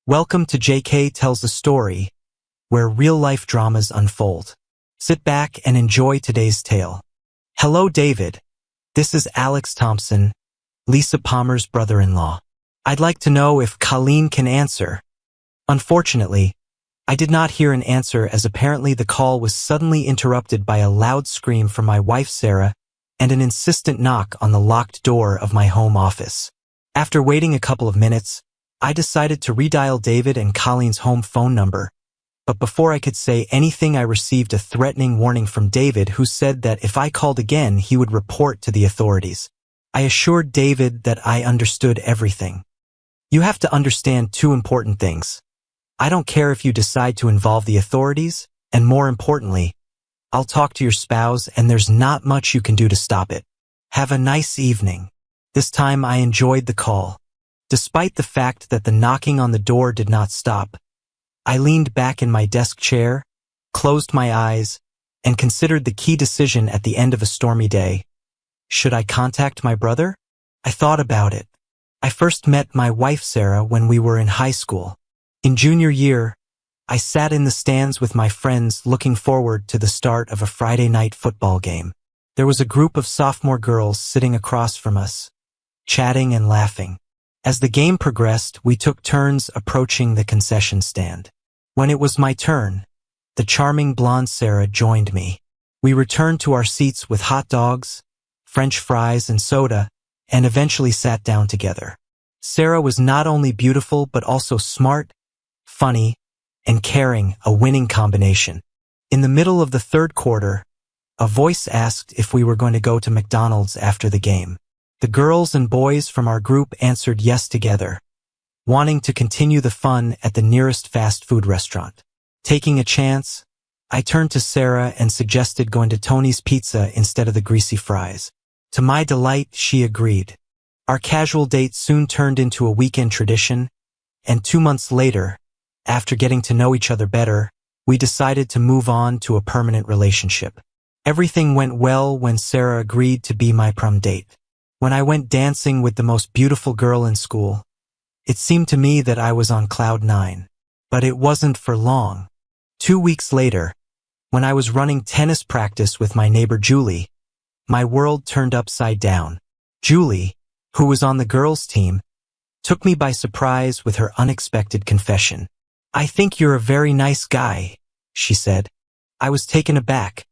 Welcome to JK Tells a Story, where real-life dramas unfold. Sit back and enjoy today's tale. Hello, David. This is Alex Thompson, Lisa Palmer's brother-in-law. I'd like to know if Colleen can answer. Unfortunately, I did not hear an answer as apparently the call was suddenly interrupted by a loud scream from my wife Sarah and an insistent knock on the locked door of my home office. After waiting a couple of minutes, I decided to redial David and Colleen's home phone number, but before I could say anything I received a threatening warning from David who said that if I called again he would report to the authorities. I assured David that I understood everything. You have to understand two important things. I don't care if you decide to involve the authorities, and more importantly, I'll talk to your spouse and there's not much you can do to stop it. Have a nice evening. This time I enjoyed the call. Despite the fact that the knocking on the door did not stop, I leaned back in my desk chair, closed my eyes, and considered the key decision at the end of a stormy day. Should I contact my brother? I thought about it. I first met my wife Sarah when we were in high school. In junior year, I sat in the stands with my friends looking forward to the start of a Friday night football game. There was a group of sophomore girls sitting across from us, chatting and laughing. As the game progressed, we took turns approaching the concession stand. When it was my turn, the charming blonde Sarah joined me. We returned to our seats with hot dogs, French fries, and soda, and eventually sat down together. Sarah was not only beautiful but also smart, funny, and caring, a winning combination. In the middle of the third quarter, a voice asked if we were going to go to McDonald's after the game. The girls and boys from our group answered yes together, wanting to continue the fun at the nearest fast food restaurant. Taking a chance, I turned to Sarah and suggested going to Tony's Pizza instead of the greasy fries. To my delight, she agreed. Our casual date soon turned into a weekend tradition, and 2 months later, after getting to know each other better, we decided to move on to a permanent relationship. Everything went well when Sarah agreed to be my prom date. When I went dancing with the most beautiful girl in school, it seemed to me that I was on cloud 9. But it wasn't for long. 2 weeks later, when I was running tennis practice with my neighbor Julie, my world turned upside down. Julie, who was on the girls' team, took me by surprise with her unexpected confession. "I think you're a very nice guy," she said. I was taken aback,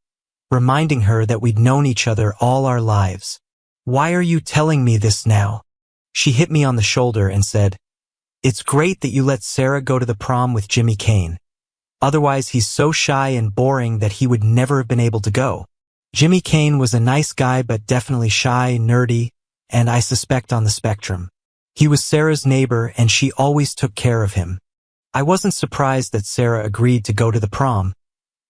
reminding her that we'd known each other all our lives. "Why are you telling me this now?" She hit me on the shoulder and said, "It's great that you let Sarah go to the prom with Jimmy Kane. Otherwise he's so shy and boring that he would never have been able to go." Jimmy Kane was a nice guy but definitely shy, nerdy, and I suspect on the spectrum. He was Sarah's neighbor and she always took care of him. I wasn't surprised that Sarah agreed to go to the prom,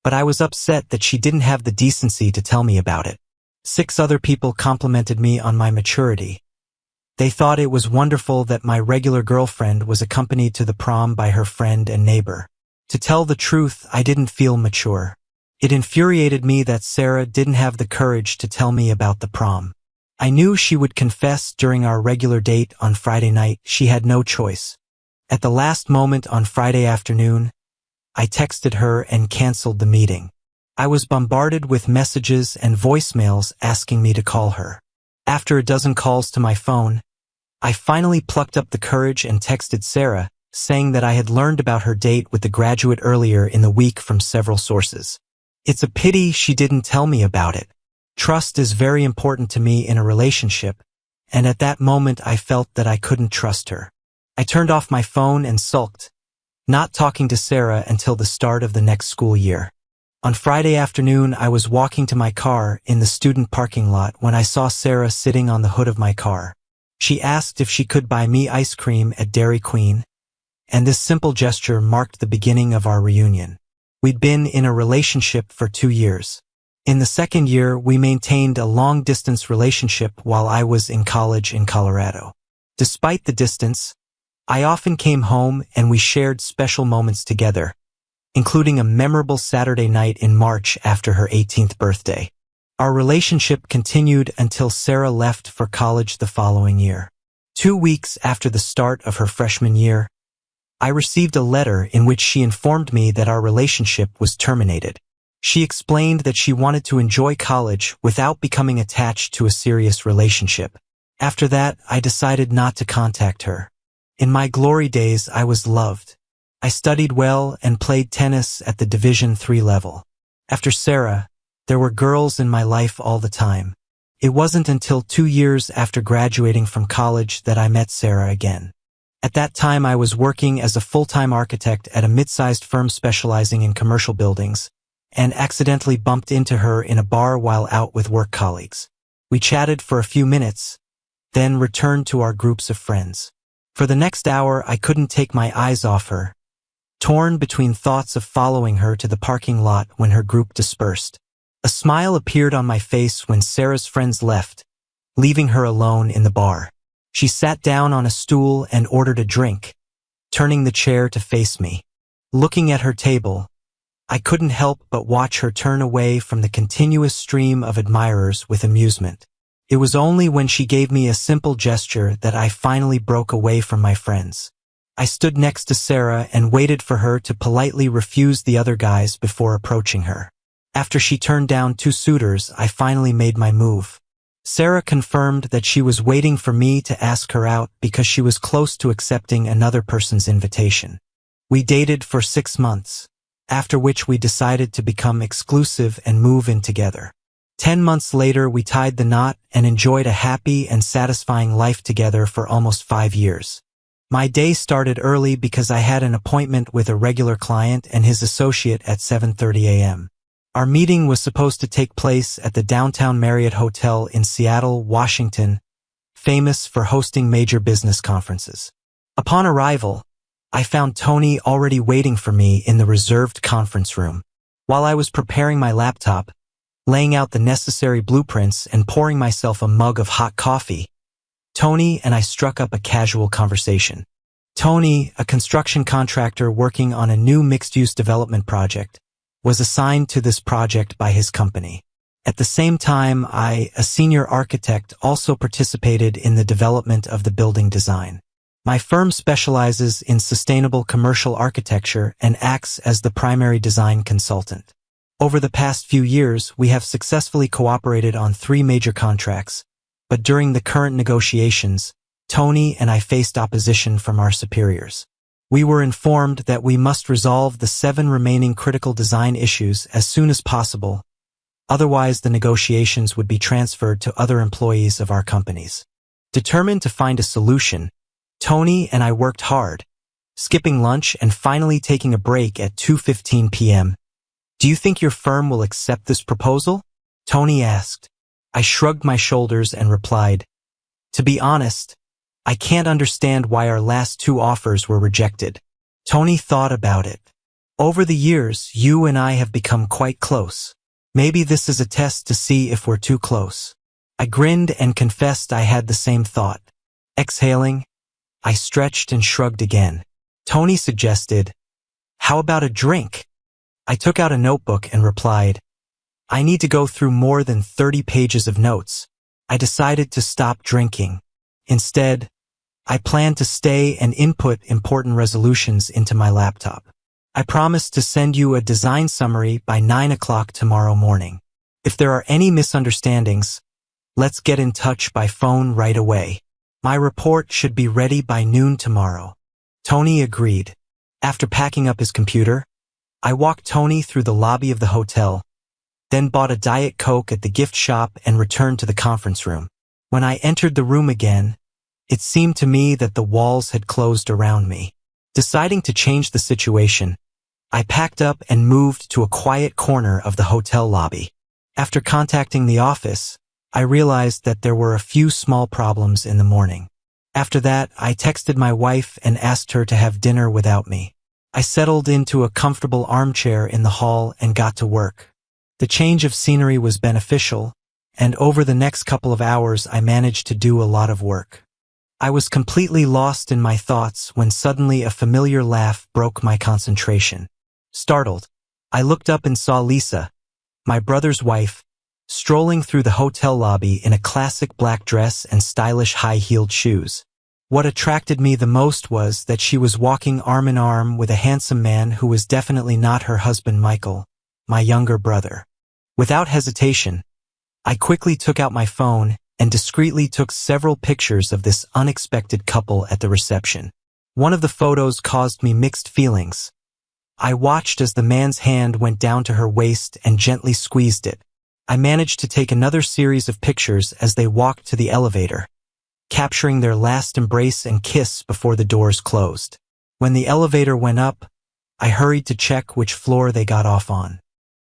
but I was upset that she didn't have the decency to tell me about it. 6 other people complimented me on my maturity. They thought it was wonderful that my regular girlfriend was accompanied to the prom by her friend and neighbor. To tell the truth, I didn't feel mature. It infuriated me that Sarah didn't have the courage to tell me about the prom. I knew she would confess during our regular date on Friday night. She had no choice. At the last moment on Friday afternoon, I texted her and canceled the meeting. I was bombarded with messages and voicemails asking me to call her. After a dozen calls to my phone, I finally plucked up the courage and texted Sarah, saying that I had learned about her date with the graduate earlier in the week from several sources. It's a pity she didn't tell me about it. Trust is very important to me in a relationship, and at that moment I felt that I couldn't trust her. I turned off my phone and sulked, not talking to Sarah until the start of the next school year. On Friday afternoon, I was walking to my car in the student parking lot when I saw Sarah sitting on the hood of my car. She asked if she could buy me ice cream at Dairy Queen, and this simple gesture marked the beginning of our reunion. We'd been in a relationship for 2 years. In the second year, we maintained a long-distance relationship while I was in college in Colorado. Despite the distance, I often came home and we shared special moments together, including a memorable Saturday night in March after her 18th birthday. Our relationship continued until Sarah left for college the following year. 2 weeks after the start of her freshman year, I received a letter in which she informed me that our relationship was terminated. She explained that she wanted to enjoy college without becoming attached to a serious relationship. After that, I decided not to contact her. In my glory days, I was loved. I studied well and played tennis at the Division III level. After Sarah, there were girls in my life all the time. It wasn't until 2 years after graduating from college that I met Sarah again. At that time, I was working as a full-time architect at a mid-sized firm specializing in commercial buildings, and accidentally bumped into her in a bar while out with work colleagues. We chatted for a few minutes, then returned to our groups of friends. For the next hour, I couldn't take my eyes off her, torn between thoughts of following her to the parking lot when her group dispersed. A smile appeared on my face when Sarah's friends left, leaving her alone in the bar. She sat down on a stool and ordered a drink, turning the chair to face me. Looking at her table, I couldn't help but watch her turn away from the continuous stream of admirers with amusement. It was only when she gave me a simple gesture that I finally broke away from my friends. I stood next to Sarah and waited for her to politely refuse the other guys before approaching her. After she turned down 2 suitors, I finally made my move. Sarah confirmed that she was waiting for me to ask her out because she was close to accepting another person's invitation. We dated for 6 months, after which we decided to become exclusive and move in together. 10 months later, we tied the knot and enjoyed a happy and satisfying life together for almost 5 years. My day started early because I had an appointment with a regular client and his associate at 7:30 a.m. Our meeting was supposed to take place at the Downtown Marriott Hotel in Seattle, Washington, famous for hosting major business conferences. Upon arrival, I found Tony already waiting for me in the reserved conference room. While I was preparing my laptop, laying out the necessary blueprints and pouring myself a mug of hot coffee, Tony and I struck up a casual conversation. Tony, a construction contractor working on a new mixed-use development project, was assigned to this project by his company. At the same time, I, a senior architect, also participated in the development of the building design. My firm specializes in sustainable commercial architecture and acts as the primary design consultant. Over the past few years, we have successfully cooperated on 3 major contracts, but during the current negotiations, Tony and I faced opposition from our superiors. We were informed that we must resolve the 7 remaining critical design issues as soon as possible, otherwise the negotiations would be transferred to other employees of our companies. Determined to find a solution, Tony and I worked hard, skipping lunch and finally taking a break at 2:15 p.m. "Do you think your firm will accept this proposal?" Tony asked. I shrugged my shoulders and replied, "To be honest, I can't understand why our last 2 offers were rejected." Tony thought about it. "Over the years, you and I have become quite close. Maybe this is a test to see if we're too close." I grinned and confessed I had the same thought. Exhaling, I stretched and shrugged again. Tony suggested, "How about a drink?" I took out a notebook and replied, "I need to go through more than 30 pages of notes." I decided to stop drinking. Instead, I planned to stay and input important resolutions into my laptop. I promised to send you a design summary by 9 o'clock tomorrow morning. If there are any misunderstandings, let's get in touch by phone right away. My report should be ready by noon tomorrow. Tony agreed. After packing up his computer, I walked Tony through the lobby of the hotel, then bought a Diet Coke at the gift shop and returned to the conference room. When I entered the room again, it seemed to me that the walls had closed around me. Deciding to change the situation, I packed up and moved to a quiet corner of the hotel lobby. After contacting the office, I realized that there were a few small problems in the morning. After that, I texted my wife and asked her to have dinner without me. I settled into a comfortable armchair in the hall and got to work. The change of scenery was beneficial, and over the next couple of hours I managed to do a lot of work. I was completely lost in my thoughts when suddenly a familiar laugh broke my concentration. Startled, I looked up and saw Lisa, my brother's wife, strolling through the hotel lobby in a classic black dress and stylish high-heeled shoes. What attracted me the most was that she was walking arm in arm with a handsome man who was definitely not her husband Michael, my younger brother. Without hesitation, I quickly took out my phone and discreetly took several pictures of this unexpected couple at the reception. One of the photos caused me mixed feelings. I watched as the man's hand went down to her waist and gently squeezed it. I managed to take another series of pictures as they walked to the elevator, capturing their last embrace and kiss before the doors closed. When the elevator went up, I hurried to check which floor they got off on.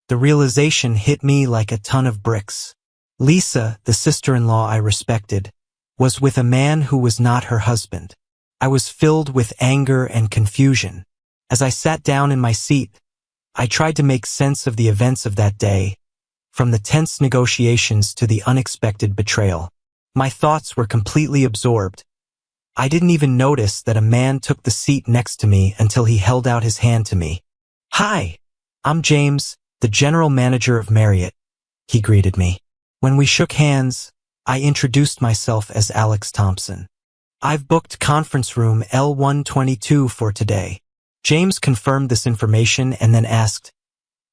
The realization hit me like a ton of bricks. Lisa, the sister-in-law I respected, was with a man who was not her husband. I was filled with anger and confusion. As I sat down in my seat, I tried to make sense of the events of that day, from the tense negotiations to the unexpected betrayal. My thoughts were completely absorbed. I didn't even notice that a man took the seat next to me until he held out his hand to me. "Hi, I'm James, the general manager of Marriott," he greeted me. When we shook hands, I introduced myself as Alex Thompson. "I've booked conference room L122 for today." James confirmed this information and then asked,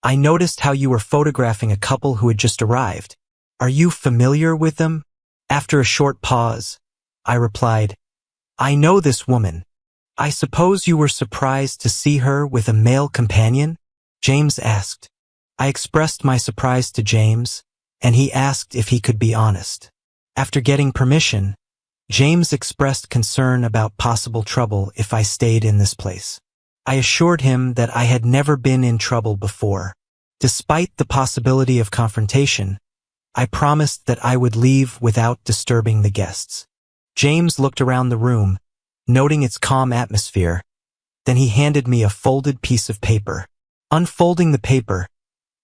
"I noticed how you were photographing a couple who had just arrived. Are you familiar with them?" After a short pause, I replied, "I know this woman. I suppose you were surprised to see her with a male companion?" James asked. I expressed my surprise to James, and he asked if he could be honest. After getting permission, James expressed concern about possible trouble if I stayed in this place. I assured him that I had never been in trouble before. Despite the possibility of confrontation, I promised that I would leave without disturbing the guests. James looked around the room, noting its calm atmosphere. Then he handed me a folded piece of paper. Unfolding the paper,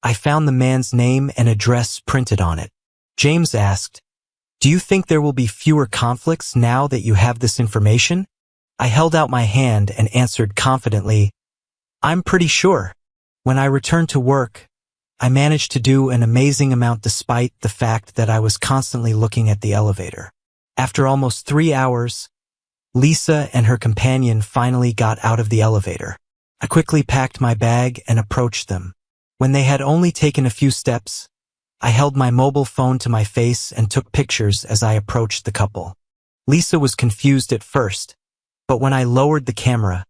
I found the man's name and address printed on it. James asked, "Do you think there will be fewer conflicts now that you have this information?" I held out my hand and answered confidently, "I'm pretty sure." When I returned to work, I managed to do an amazing amount despite the fact that I was constantly looking at the elevator. After almost 3 hours, Lisa and her companion finally got out of the elevator. I quickly packed my bag and approached them. When they had only taken a few steps, I held my mobile phone to my face and took pictures as I approached the couple. Lisa was confused at first, but when I lowered the camera,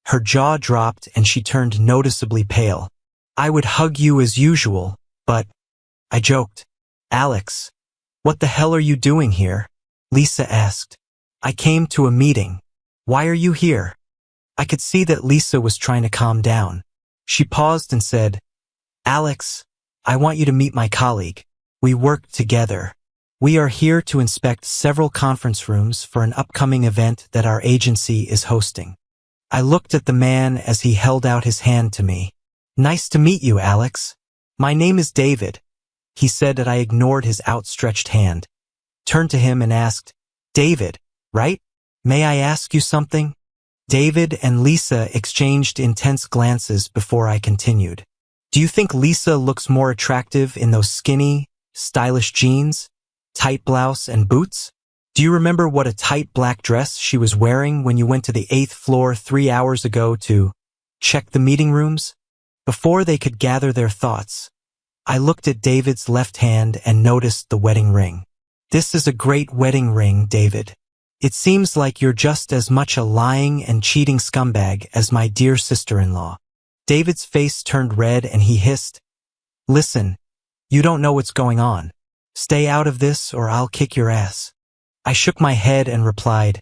her jaw dropped and she turned noticeably pale. "I would hug you as usual, but," I joked. "Alex, what the hell are you doing here?" Lisa asked. "I came to a meeting. Why are you here?" I could see that Lisa was trying to calm down. She paused and said, "Alex, I want you to meet my colleague. We work together. We are here to inspect several conference rooms for an upcoming event that our agency is hosting." I looked at the man as he held out his hand to me. "Nice to meet you, Alex. My name is David," he said, and I ignored his outstretched hand, turned to him and asked, "David, right? May I ask you something?" David and Lisa exchanged intense glances before I continued. "Do you think Lisa looks more attractive in those skinny, stylish jeans, tight blouse, and boots? Do you remember what a tight black dress she was wearing when you went to the 8th floor 3 hours ago to check the meeting rooms?" Before they could gather their thoughts, I looked at David's left hand and noticed the wedding ring. "This is a great wedding ring, David. It seems like you're just as much a lying and cheating scumbag as my dear sister-in-law." David's face turned red and he hissed, "Listen, you don't know what's going on. Stay out of this or I'll kick your ass." I shook my head and replied,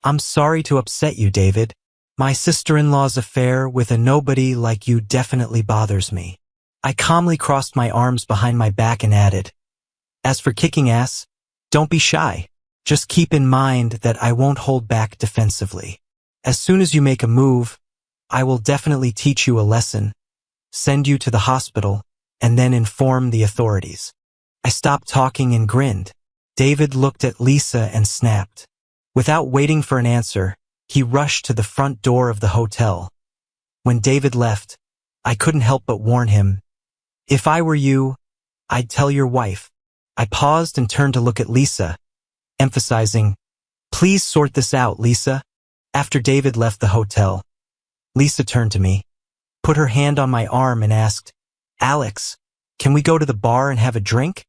"I'm sorry to upset you, David. My sister-in-law's affair with a nobody like you definitely bothers me." I calmly crossed my arms behind my back and added, "As for kicking ass, don't be shy. Just keep in mind that I won't hold back defensively. As soon as you make a move, I will definitely teach you a lesson, send you to the hospital, and then inform the authorities." I stopped talking and grinned. David looked at Lisa and snapped. Without waiting for an answer, he rushed to the front door of the hotel. When David left, I couldn't help but warn him, "If I were you, I'd tell your wife." I paused and turned to look at Lisa, emphasizing, Please sort this out, Lisa. After David left the hotel, Lisa turned to me, put her hand on my arm and asked, Alex, can we go to the bar and have a drink?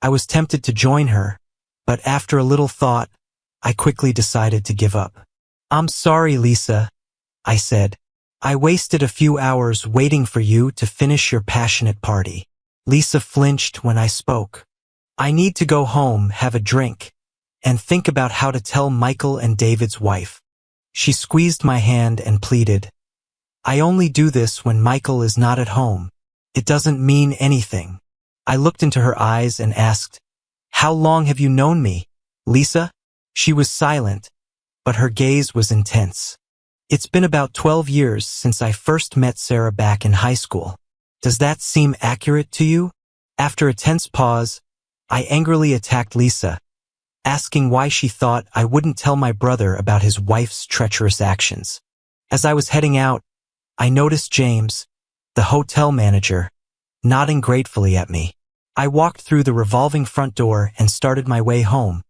I was tempted to join her, but after a little thought, I quickly decided to give up. I'm sorry, Lisa, I said. I wasted a few hours waiting for you to finish your passionate party. Lisa flinched when I spoke. I need to go home, have a drink, and think about how to tell Michael and David's wife. She squeezed my hand and pleaded, I only do this when Michael is not at home. It doesn't mean anything. I looked into her eyes and asked, How long have you known me, Lisa? She was silent, but her gaze was intense. It's been about 12 years since I first met Sarah back in high school. Does that seem accurate to you? After a tense pause, I angrily attacked Lisa, asking why she thought I wouldn't tell my brother about his wife's treacherous actions. As I was heading out, I noticed James, the hotel manager, nodding gratefully at me. I walked through the revolving front door and started my way home,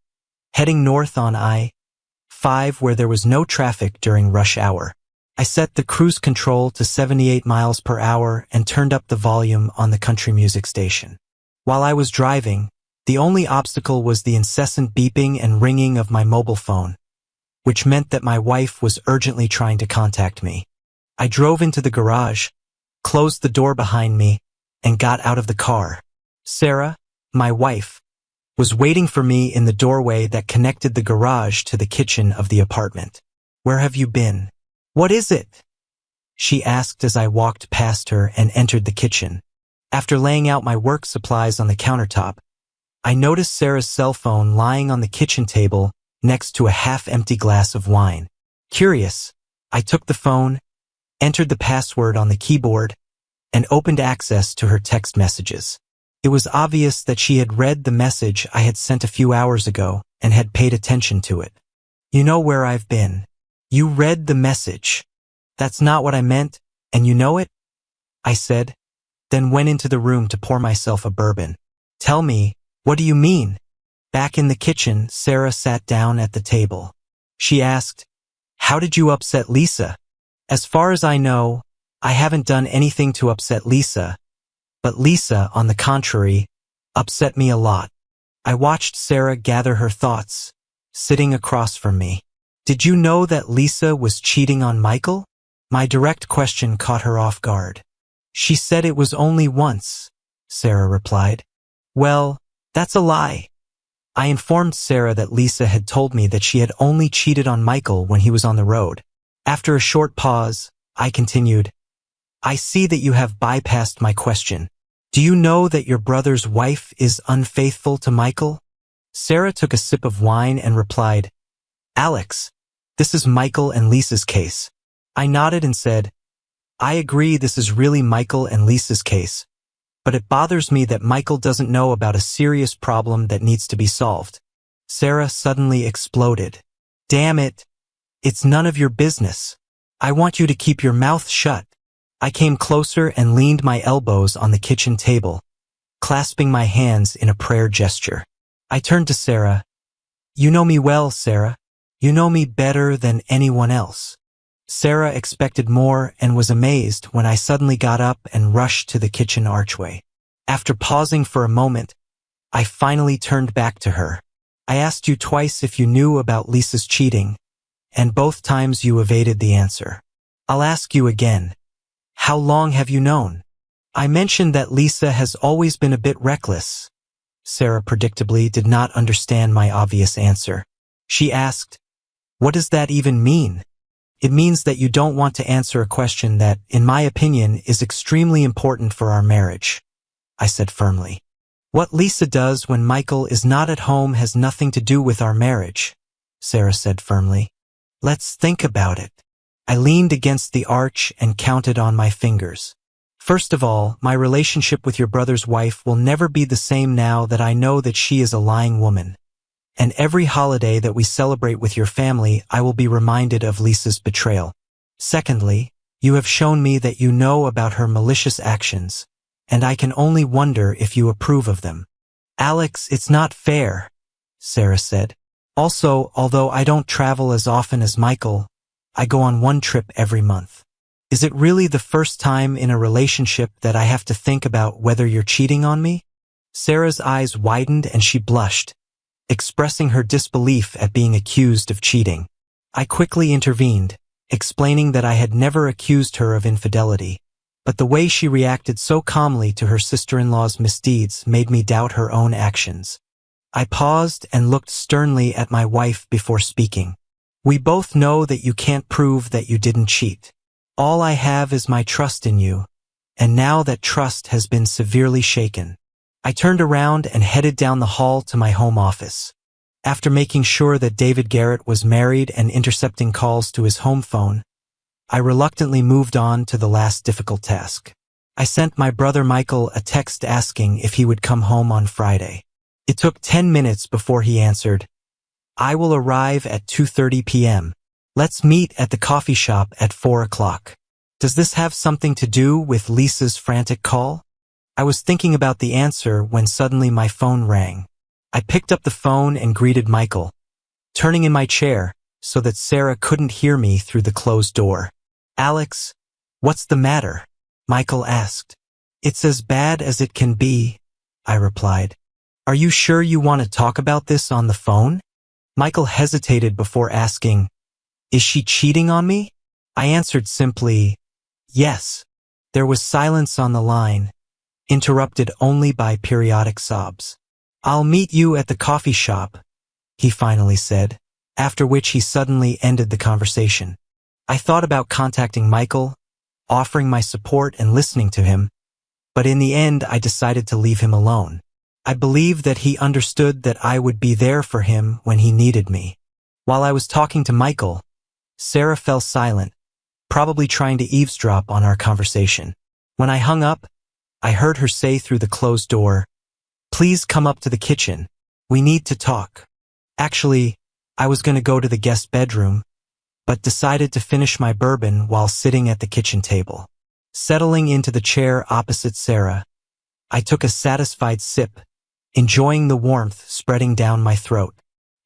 heading north on I-5 where there was no traffic during rush hour. I set the cruise control to 78 miles per hour and turned up the volume on the country music station. While I was driving, the only obstacle was the incessant beeping and ringing of my mobile phone, which meant that my wife was urgently trying to contact me. I drove into the garage, closed the door behind me, and got out of the car. Sarah, my wife, was waiting for me in the doorway that connected the garage to the kitchen of the apartment. Where have you been? What is it? She asked as I walked past her and entered the kitchen. After laying out my work supplies on the countertop, I noticed Sarah's cell phone lying on the kitchen table next to a half-empty glass of wine. Curious, I took the phone, entered the password on the keyboard, and opened access to her text messages. It was obvious that she had read the message I had sent a few hours ago and had paid attention to it. You know where I've been. You read the message. That's not what I meant, and you know it? I said, then went into the room to pour myself a bourbon. Tell me, what do you mean? Back in the kitchen, Sarah sat down at the table. She asked, How did you upset Lisa? As far as I know, I haven't done anything to upset Lisa, but Lisa, on the contrary, upset me a lot. I watched Sarah gather her thoughts, sitting across from me. Did you know that Lisa was cheating on Michael? My direct question caught her off guard. She said it was only once, Sarah replied. Well, that's a lie. I informed Sarah that Lisa had told me that she had only cheated on Michael when he was on the road. After a short pause, I continued, I see that you have bypassed my question. Do you know that your brother's wife is unfaithful to Michael? Sarah took a sip of wine and replied, Alex, this is Michael and Lisa's case. I nodded and said, I agree this is really Michael and Lisa's case, but it bothers me that Michael doesn't know about a serious problem that needs to be solved. Sarah suddenly exploded. Damn it. It's none of your business. I want you to keep your mouth shut. I came closer and leaned my elbows on the kitchen table, clasping my hands in a prayer gesture. I turned to Sarah. You know me well, Sarah. You know me better than anyone else. Sarah expected more and was amazed when I suddenly got up and rushed to the kitchen archway. After pausing for a moment, I finally turned back to her. I asked you twice if you knew about Lisa's cheating, and both times you evaded the answer. I'll ask you again. How long have you known? I mentioned that Lisa has always been a bit reckless. Sarah predictably did not understand my obvious answer. She asked, What does that even mean? It means that you don't want to answer a question that, in my opinion, is extremely important for our marriage, I said firmly. What Lisa does when Michael is not at home has nothing to do with our marriage, Sarah said firmly. Let's think about it. I leaned against the arch and counted on my fingers. First of all, my relationship with your brother's wife will never be the same now that I know that she is a lying woman. And every holiday that we celebrate with your family, I will be reminded of Lisa's betrayal. Secondly, you have shown me that you know about her malicious actions, and I can only wonder if you approve of them. Alex, it's not fair, Sarah said. Also, although I don't travel as often as Michael, I go on one trip every month. Is it really the first time in a relationship that I have to think about whether you're cheating on me? Sarah's eyes widened and she blushed, expressing her disbelief at being accused of cheating. I quickly intervened, explaining that I had never accused her of infidelity, but the way she reacted so calmly to her sister-in-law's misdeeds made me doubt her own actions. I paused and looked sternly at my wife before speaking. We both know that you can't prove that you didn't cheat. All I have is my trust in you, and now that trust has been severely shaken. I turned around and headed down the hall to my home office. After making sure that David Garrett was married and intercepting calls to his home phone, I reluctantly moved on to the last difficult task. I sent my brother Michael a text asking if he would come home on Friday. It took 10 minutes before he answered, "I will arrive at 2:30 p.m. Let's meet at the coffee shop at 4 o'clock. Does this have something to do with Lisa's frantic call? I was thinking about the answer when suddenly my phone rang. I picked up the phone and greeted Michael, turning in my chair so that Sarah couldn't hear me through the closed door. "Alex, what's the matter?" Michael asked. "It's as bad as it can be," I replied. "Are you sure you want to talk about this on the phone?" Michael hesitated before asking, "Is she cheating on me?" I answered simply, "Yes." There was silence on the line, interrupted only by periodic sobs. "I'll meet you at the coffee shop," he finally said, after which he suddenly ended the conversation. I thought about contacting Michael, offering my support and listening to him, but in the end I decided to leave him alone. I believed that he understood that I would be there for him when he needed me. While I was talking to Michael, Sarah fell silent, probably trying to eavesdrop on our conversation. When I hung up, I heard her say through the closed door, "Please come up to the kitchen. We need to talk." Actually, I was going to go to the guest bedroom, but decided to finish my bourbon while sitting at the kitchen table. Settling into the chair opposite Sarah, I took a satisfied sip, enjoying the warmth spreading down my throat.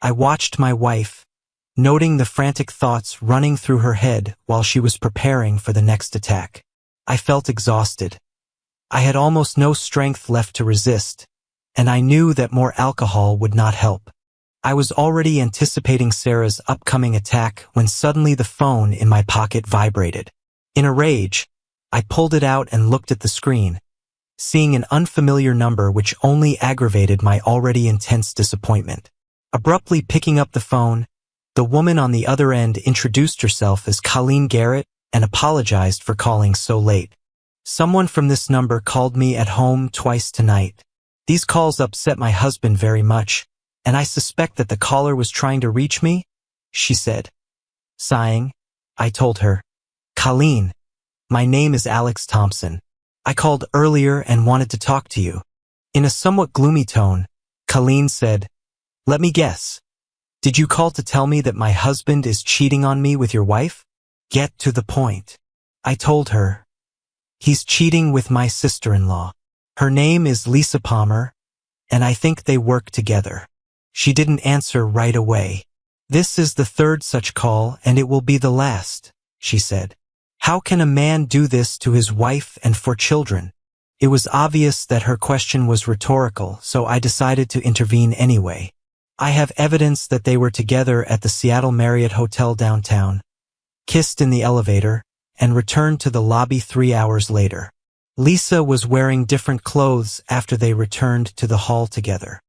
I watched my wife, noting the frantic thoughts running through her head while she was preparing for the next attack. I felt exhausted. I had almost no strength left to resist, and I knew that more alcohol would not help. I was already anticipating Sarah's upcoming attack when suddenly the phone in my pocket vibrated. In a rage, I pulled it out and looked at the screen, seeing an unfamiliar number which only aggravated my already intense disappointment. Abruptly picking up the phone, the woman on the other end introduced herself as Colleen Garrett and apologized for calling so late. "Someone from this number called me at home twice tonight. These calls upset my husband very much, and I suspect that the caller was trying to reach me," she said. Sighing, I told her, "Colleen, my name is Alex Thompson. I called earlier and wanted to talk to you." In a somewhat gloomy tone, Colleen said, "Let me guess. Did you call to tell me that my husband is cheating on me with your wife?" "Get to the point," I told her. "He's cheating with my sister-in-law. Her name is Lisa Palmer, and I think they work together." She didn't answer right away. "This is the third such call, and it will be the last," she said. "How can a man do this to his wife and 4 children?" It was obvious that her question was rhetorical, so I decided to intervene anyway. "I have evidence that they were together at the Seattle Marriott Hotel downtown, kissed in the elevator, and returned to the lobby 3 hours later. Lisa was wearing different clothes after they returned to the hall together."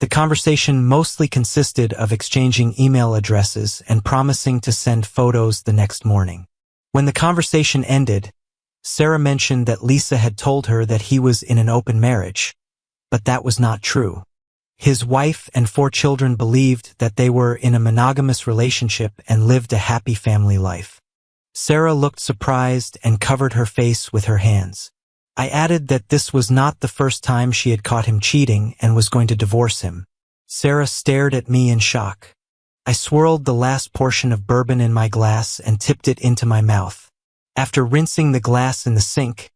The conversation mostly consisted of exchanging email addresses and promising to send photos the next morning. When the conversation ended, Sarah mentioned that Lisa had told her that he was in an open marriage, but that was not true. His wife and 4 children believed that they were in a monogamous relationship and lived a happy family life. Sarah looked surprised and covered her face with her hands. I added that this was not the first time she had caught him cheating and was going to divorce him. Sarah stared at me in shock. I swirled the last portion of bourbon in my glass and tipped it into my mouth. After rinsing the glass in the sink,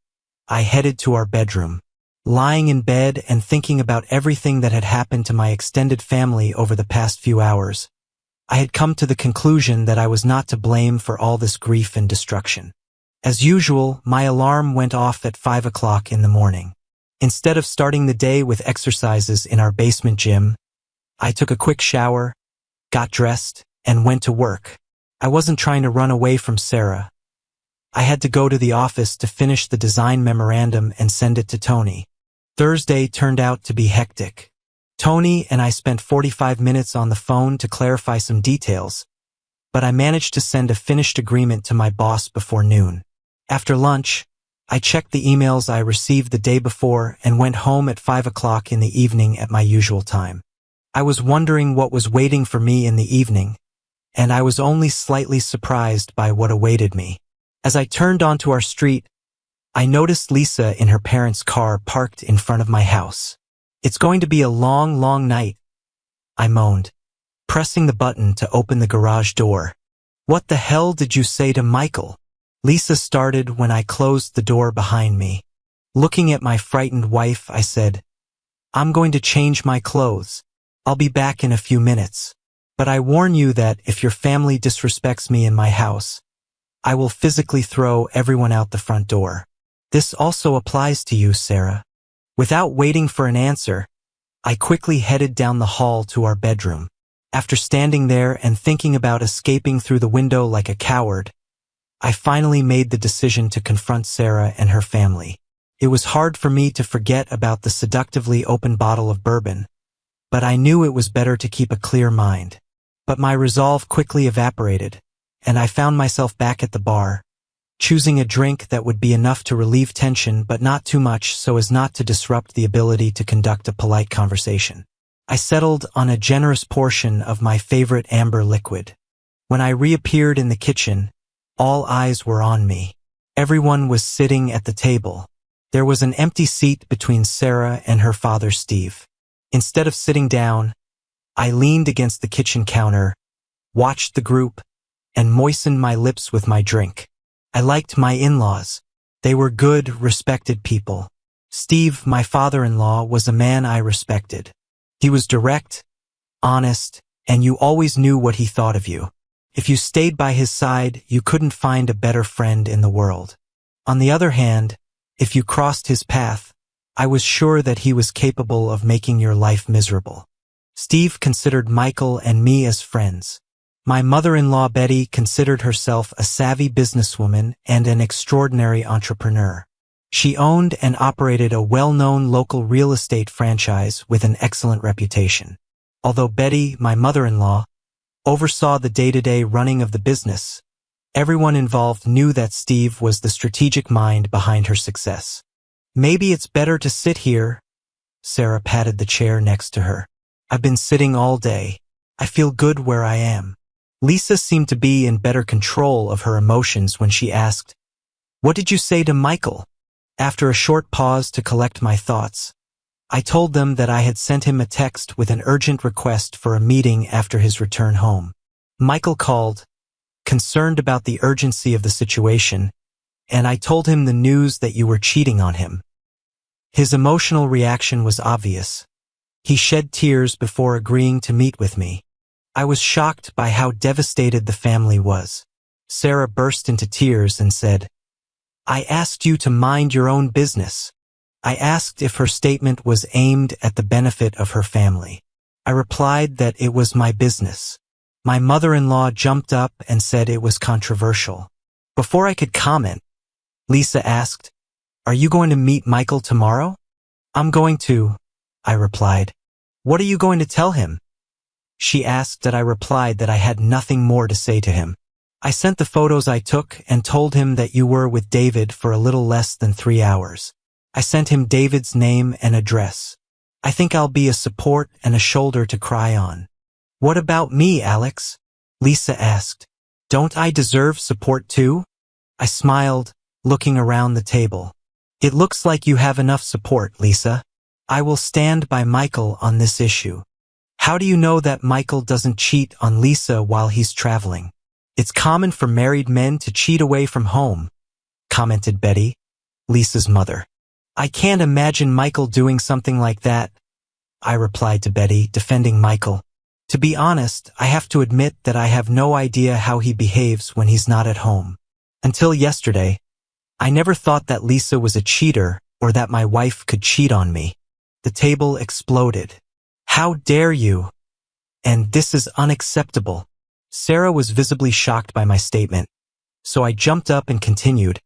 I headed to our bedroom. Lying in bed and thinking about everything that had happened to my extended family over the past few hours, I had come to the conclusion that I was not to blame for all this grief and destruction. As usual, my alarm went off at 5 o'clock in the morning. Instead of starting the day with exercises in our basement gym, I took a quick shower, got dressed, and went to work. I wasn't trying to run away from Sarah. I had to go to the office to finish the design memorandum and send it to Tony. Thursday turned out to be hectic. Tony and I spent 45 minutes on the phone to clarify some details, but I managed to send a finished agreement to my boss before noon. After lunch, I checked the emails I received the day before and went home at 5 o'clock in the evening at my usual time. I was wondering what was waiting for me in the evening, and I was only slightly surprised by what awaited me. As I turned onto our street, I noticed Lisa in her parents' car parked in front of my house. "It's going to be a long, long night," I moaned, pressing the button to open the garage door. "What the hell did you say to Michael?" Lisa started when I closed the door behind me. Looking at my frightened wife, I said, "I'm going to change my clothes. I'll be back in a few minutes. But I warn you that if your family disrespects me in my house, I will physically throw everyone out the front door. This also applies to you, Sarah." Without waiting for an answer, I quickly headed down the hall to our bedroom. After standing there and thinking about escaping through the window like a coward, I finally made the decision to confront Sarah and her family. It was hard for me to forget about the seductively open bottle of bourbon, but I knew it was better to keep a clear mind. But my resolve quickly evaporated, and I found myself back at the bar, choosing a drink that would be enough to relieve tension but not too much so as not to disrupt the ability to conduct a polite conversation. I settled on a generous portion of my favorite amber liquid. When I reappeared in the kitchen, all eyes were on me. Everyone was sitting at the table. There was an empty seat between Sarah and her father, Steve. Instead of sitting down, I leaned against the kitchen counter, watched the group, and moistened my lips with my drink. I liked my in-laws. They were good, respected people. Steve, my father-in-law, was a man I respected. He was direct, honest, and you always knew what he thought of you. If you stayed by his side, you couldn't find a better friend in the world. On the other hand, if you crossed his path, I was sure that he was capable of making your life miserable. Steve considered Michael and me as friends. My mother-in-law Betty considered herself a savvy businesswoman and an extraordinary entrepreneur. She owned and operated a well-known local real estate franchise with an excellent reputation. Although Betty, my mother-in-law, oversaw the day-to-day running of the business, everyone involved knew that Steve was the strategic mind behind her success. "Maybe it's better to sit here." Sarah patted the chair next to her. "I've been sitting all day. I feel good where I am." Lisa seemed to be in better control of her emotions when she asked, "What did you say to Michael?" After a short pause to collect my thoughts, I told them that I had sent him a text with an urgent request for a meeting after his return home. Michael called, concerned about the urgency of the situation, and I told him the news that you were cheating on him. His emotional reaction was obvious. He shed tears before agreeing to meet with me. I was shocked by how devastated the family was. Sarah burst into tears and said, "I asked you to mind your own business." I asked if her statement was aimed at the benefit of her family. I replied that it was my business. My mother-in-law jumped up and said it was controversial. Before I could comment, Lisa asked, "Are you going to meet Michael tomorrow?" "I'm going to," I replied. "What are you going to tell him?" She asked that I replied that I had nothing more to say to him. I sent the photos I took and told him that you were with David for a little less than 3 hours. I sent him David's name and address. I think I'll be a support and a shoulder to cry on. "What about me, Alex?" Lisa asked. "Don't I deserve support too?" I smiled, looking around the table. "It looks like you have enough support, Lisa. I will stand by Michael on this issue." "How do you know that Michael doesn't cheat on Lisa while he's traveling?" "It's common for married men to cheat away from home," commented Betty, Lisa's mother. "I can't imagine Michael doing something like that," I replied to Betty, defending Michael. To be honest, I have to admit that I have no idea how he behaves when he's not at home. Until yesterday, I never thought that Lisa was a cheater or that my wife could cheat on me. The table exploded. How dare you? And this is unacceptable. Sarah was visibly shocked by my statement, so I jumped up and continued.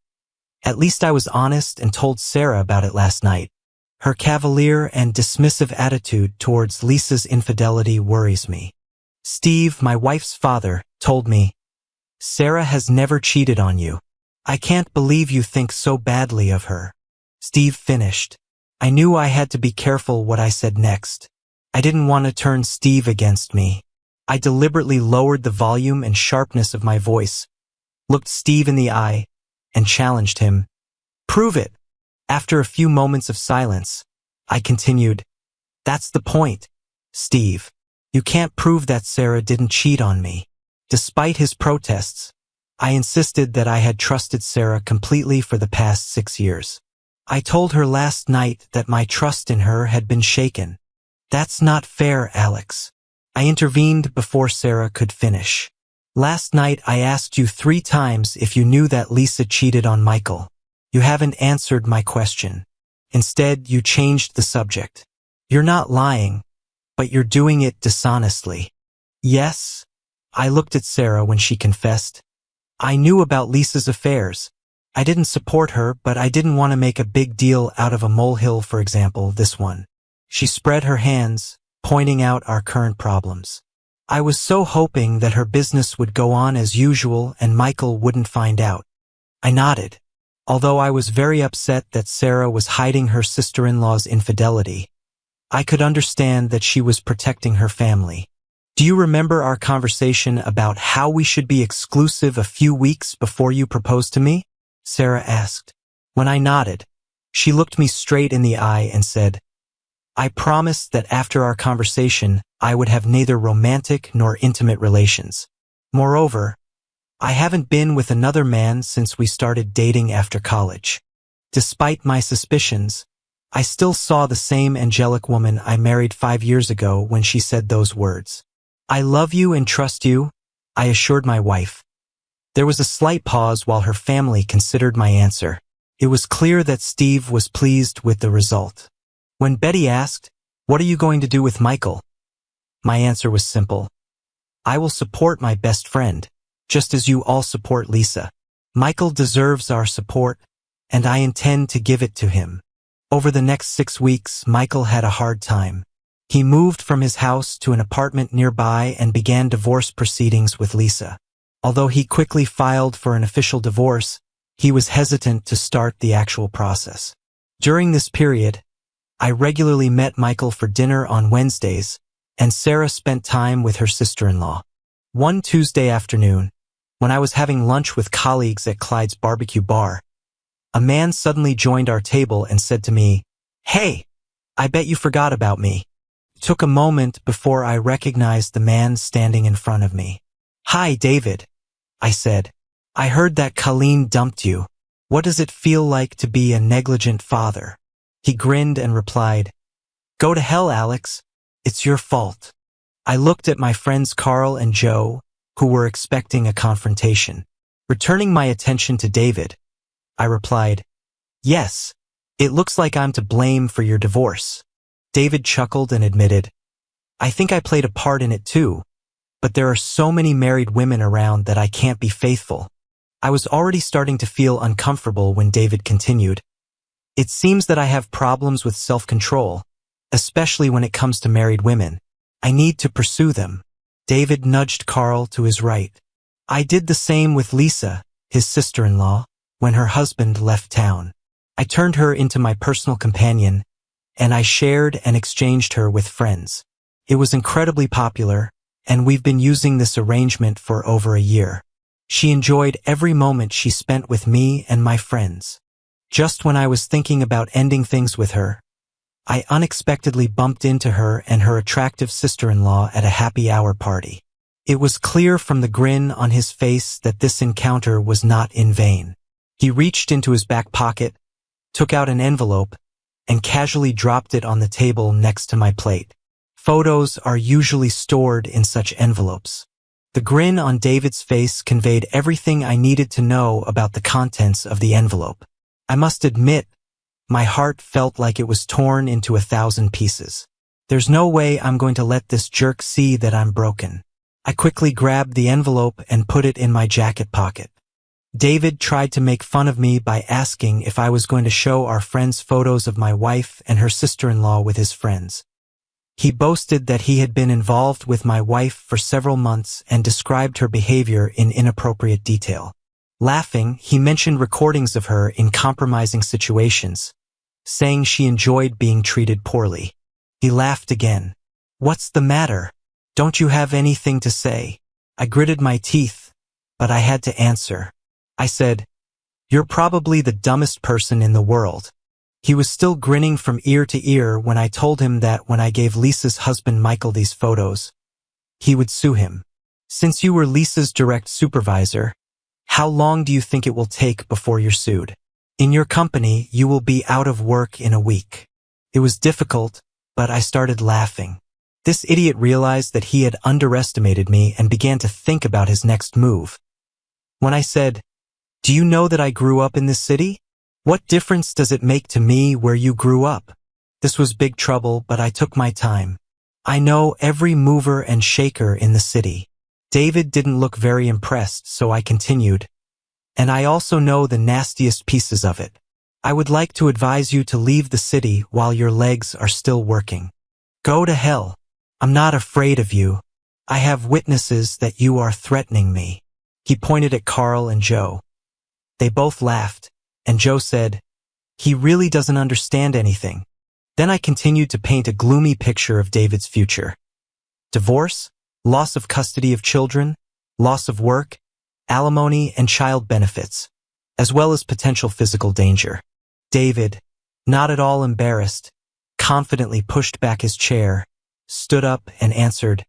At least I was honest and told Sarah about it last night. Her cavalier and dismissive attitude towards Lisa's infidelity worries me. Steve, my wife's father, told me, Sarah has never cheated on you. I can't believe you think so badly of her. Steve finished. I knew I had to be careful what I said next. I didn't want to turn Steve against me. I deliberately lowered the volume and sharpness of my voice, looked Steve in the eye, and challenged him. Prove it. After a few moments of silence, I continued, That's the point, Steve. You can't prove that Sarah didn't cheat on me. Despite his protests, I insisted that I had trusted Sarah completely for the past 6 years. I told her last night that my trust in her had been shaken. That's not fair, Alex. I intervened before Sarah could finish. Last night I asked you 3 times if you knew that Lisa cheated on Michael. You haven't answered my question. Instead, you changed the subject. You're not lying, but you're doing it dishonestly. Yes, I looked at Sarah when she confessed. I knew about Lisa's affairs. I didn't support her, but I didn't want to make a big deal out of a molehill, for example, this one. She spread her hands, pointing out our current problems. I was so hoping that her business would go on as usual and Michael wouldn't find out. I nodded. Although I was very upset that Sarah was hiding her sister-in-law's infidelity, I could understand that she was protecting her family. Do you remember our conversation about how we should be exclusive a few weeks before you proposed to me? Sarah asked. When I nodded, she looked me straight in the eye and said, I promised that after our conversation, I would have neither romantic nor intimate relations. Moreover, I haven't been with another man since we started dating after college. Despite my suspicions, I still saw the same angelic woman I married 5 years ago when she said those words. I love you and trust you, I assured my wife. There was a slight pause while her family considered my answer. It was clear that Steve was pleased with the result. When Betty asked, What are you going to do with Michael? My answer was simple. I will support my best friend, just as you all support Lisa. Michael deserves our support, and I intend to give it to him. Over the next 6 weeks, Michael had a hard time. He moved from his house to an apartment nearby and began divorce proceedings with Lisa. Although he quickly filed for an official divorce, he was hesitant to start the actual process. During this period, I regularly met Michael for dinner on Wednesdays, and Sarah spent time with her sister-in-law. One Tuesday afternoon, when I was having lunch with colleagues at Clyde's barbecue bar, a man suddenly joined our table and said to me, Hey, I bet you forgot about me. It took a moment before I recognized the man standing in front of me. Hi, David, I said. I heard that Colleen dumped you. What does it feel like to be a negligent father? He grinned and replied, Go to hell, Alex. It's your fault. I looked at my friends Carl and Joe, who were expecting a confrontation. Returning my attention to David, I replied, Yes, it looks like I'm to blame for your divorce. David chuckled and admitted, I think I played a part in it too, but there are so many married women around that I can't be faithful. I was already starting to feel uncomfortable when David continued, It seems that I have problems with self-control, especially when it comes to married women. I need to pursue them. David nudged Carl to his right. I did the same with Lisa, his sister-in-law, when her husband left town. I turned her into my personal companion, and I shared and exchanged her with friends. It was incredibly popular, and we've been using this arrangement for over a year. She enjoyed every moment she spent with me and my friends. Just when I was thinking about ending things with her, I unexpectedly bumped into her and her attractive sister-in-law at a happy hour party. It was clear from the grin on his face that this encounter was not in vain. He reached into his back pocket, took out an envelope, and casually dropped it on the table next to my plate. Photos are usually stored in such envelopes. The grin on David's face conveyed everything I needed to know about the contents of the envelope. I must admit, my heart felt like it was torn into 1,000 pieces. There's no way I'm going to let this jerk see that I'm broken. I quickly grabbed the envelope and put it in my jacket pocket. David tried to make fun of me by asking if I was going to show our friends photos of my wife and her sister-in-law with his friends. He boasted that he had been involved with my wife for several months and described her behavior in inappropriate detail. Laughing, he mentioned recordings of her in compromising situations, saying she enjoyed being treated poorly. He laughed again. "What's the matter? Don't you have anything to say?" I gritted my teeth, but I had to answer. I said, "You're probably the dumbest person in the world." He was still grinning from ear to ear when I told him that when I gave Lisa's husband Michael these photos, he would sue him. "Since you were Lisa's direct supervisor, how long do you think it will take before you're sued? In your company, you will be out of work in a week." It was difficult, but I started laughing. This idiot realized that he had underestimated me and began to think about his next move. When I said, "Do you know that I grew up in this city? What difference does it make to me where you grew up?" This was big trouble, but I took my time. "I know every mover and shaker in the city." David didn't look very impressed, so I continued, "And I also know the nastiest pieces of it. I would like to advise you to leave the city while your legs are still working. Go to hell. I'm not afraid of you. I have witnesses that you are threatening me." He pointed at Carl and Joe. They both laughed, and Joe said, "He really doesn't understand anything." Then I continued to paint a gloomy picture of David's future. Divorce, loss of custody of children, loss of work, alimony and child benefits, as well as potential physical danger. David, not at all embarrassed, confidently pushed back his chair, stood up and answered,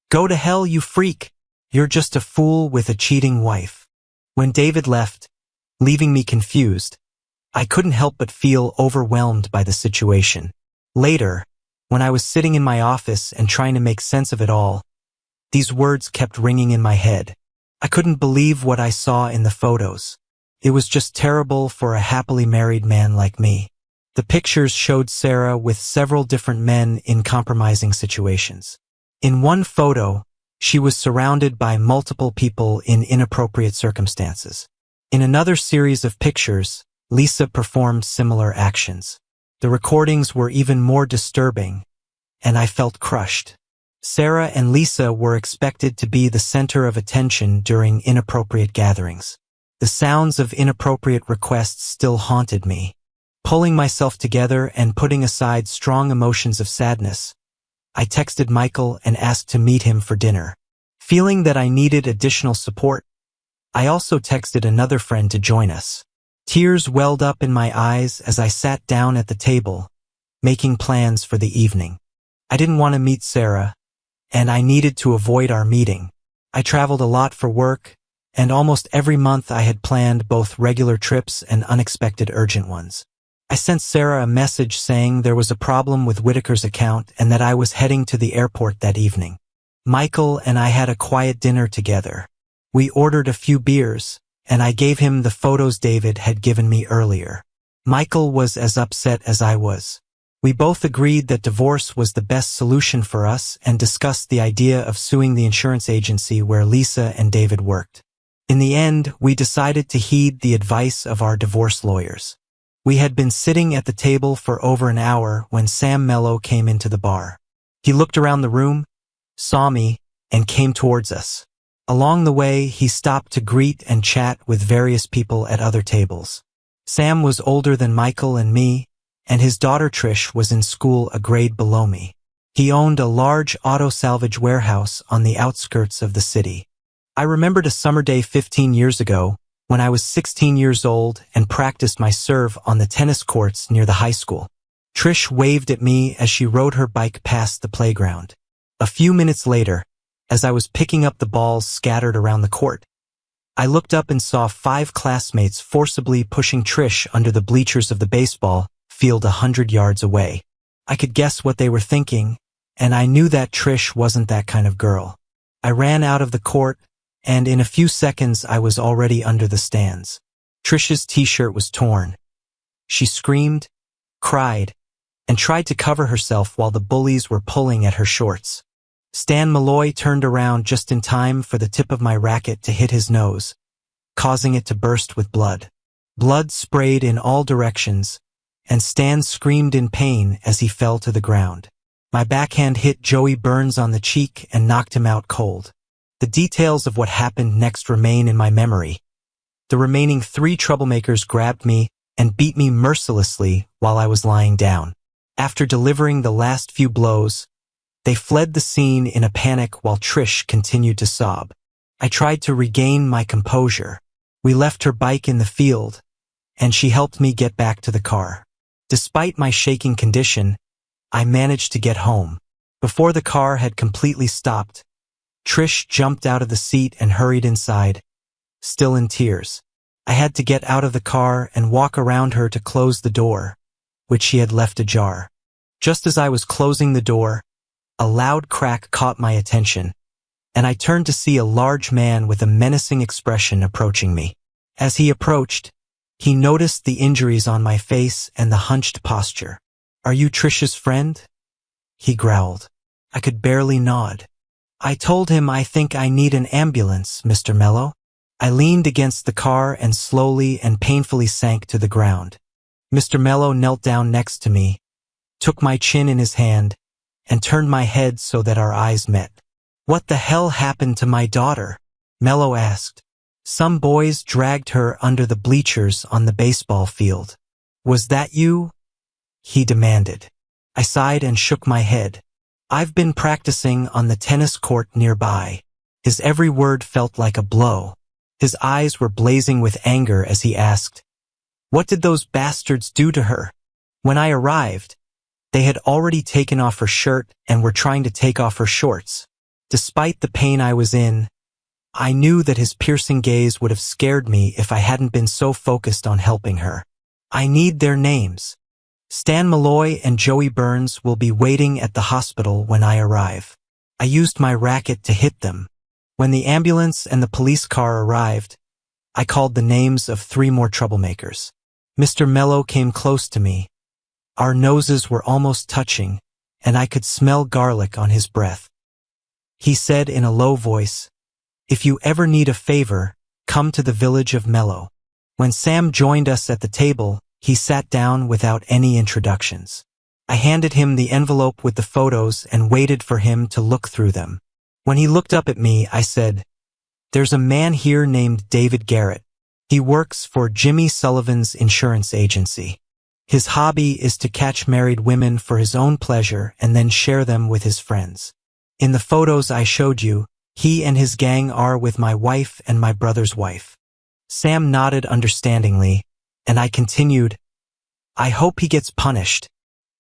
"Go to hell, you freak. You're just a fool with a cheating wife." When David left, leaving me confused, I couldn't help but feel overwhelmed by the situation. Later, when I was sitting in my office and trying to make sense of it all, these words kept ringing in my head. I couldn't believe what I saw in the photos. It was just terrible for a happily married man like me. The pictures showed Sarah with several different men in compromising situations. In one photo, she was surrounded by multiple people in inappropriate circumstances. In another series of pictures, Lisa performed similar actions. The recordings were even more disturbing, and I felt crushed. Sarah and Lisa were expected to be the center of attention during inappropriate gatherings. The sounds of inappropriate requests still haunted me. Pulling myself together and putting aside strong emotions of sadness, I texted Michael and asked to meet him for dinner. Feeling that I needed additional support, I also texted another friend to join us. Tears welled up in my eyes as I sat down at the table, making plans for the evening. I didn't want to meet Sarah, and I needed to avoid our meeting. I traveled a lot for work, and almost every month I had planned both regular trips and unexpected urgent ones. I sent Sarah a message saying there was a problem with Whitaker's account and that I was heading to the airport that evening. Michael and I had a quiet dinner together. We ordered a few beers, and I gave him the photos David had given me earlier. Michael was as upset as I was. We both agreed that divorce was the best solution for us and discussed the idea of suing the insurance agency where Lisa and David worked. In the end, we decided to heed the advice of our divorce lawyers. We had been sitting at the table for over an hour when Sam Mello came into the bar. He looked around the room, saw me, and came towards us. Along the way, he stopped to greet and chat with various people at other tables. Sam was older than Michael and me, and his daughter Trish was in school a grade below me. He owned a large auto salvage warehouse on the outskirts of the city. I remembered a summer day 15 years ago when I was 16 years old and practiced my serve on the tennis courts near the high school. Trish waved at me as she rode her bike past the playground. A few minutes later, as I was picking up the balls scattered around the court, I looked up and saw 5 classmates forcibly pushing Trish under the bleachers of the baseball field 100 yards away. I could guess what they were thinking, and I knew that Trish wasn't that kind of girl. I ran out of the court, and in a few seconds I was already under the stands. Trish's t-shirt was torn. She screamed, cried, and tried to cover herself while the bullies were pulling at her shorts. Stan Malloy turned around just in time for the tip of my racket to hit his nose, causing it to burst with blood. Blood sprayed in all directions, and Stan screamed in pain as he fell to the ground. My backhand hit Joey Burns on the cheek and knocked him out cold. The details of what happened next remain in my memory. The remaining 3 troublemakers grabbed me and beat me mercilessly while I was lying down. After delivering the last few blows, they fled the scene in a panic while Trish continued to sob. I tried to regain my composure. We left her bike in the field, and she helped me get back to the car. Despite my shaking condition, I managed to get home. Before the car had completely stopped, Trish jumped out of the seat and hurried inside, still in tears. I had to get out of the car and walk around her to close the door, which she had left ajar. Just as I was closing the door, a loud crack caught my attention, and I turned to see a large man with a menacing expression approaching me. As he approached, he noticed the injuries on my face and the hunched posture. "Are you Trish's friend?" he growled. I could barely nod. I told him, "I think I need an ambulance, Mr. Mello." I leaned against the car and slowly and painfully sank to the ground. Mr. Mello knelt down next to me, took my chin in his hand, and turned my head so that our eyes met. "What the hell happened to my daughter?" Mello asked. "Some boys dragged her under the bleachers on the baseball field." "Was that you?" he demanded. I sighed and shook my head. "I've been practicing on the tennis court nearby." His every word felt like a blow. His eyes were blazing with anger as he asked, "What did those bastards do to her?" When I arrived, they had already taken off her shirt and were trying to take off her shorts. Despite the pain I was in, I knew that his piercing gaze would have scared me if I hadn't been so focused on helping her. "I need their names. Stan Malloy and Joey Burns will be waiting at the hospital when I arrive." I used my racket to hit them. When the ambulance and the police car arrived, I called the names of 3 more troublemakers. Mr. Mello came close to me. Our noses were almost touching, and I could smell garlic on his breath. He said in a low voice, "If you ever need a favor, come to the village of Mello." When Sam joined us at the table, he sat down without any introductions. I handed him the envelope with the photos and waited for him to look through them. When he looked up at me, I said, "There's a man here named David Garrett. He works for Jimmy Sullivan's insurance agency. His hobby is to catch married women for his own pleasure and then share them with his friends. In the photos I showed you, he and his gang are with my wife and my brother's wife." Sam nodded understandingly, and I continued, "I hope he gets punished.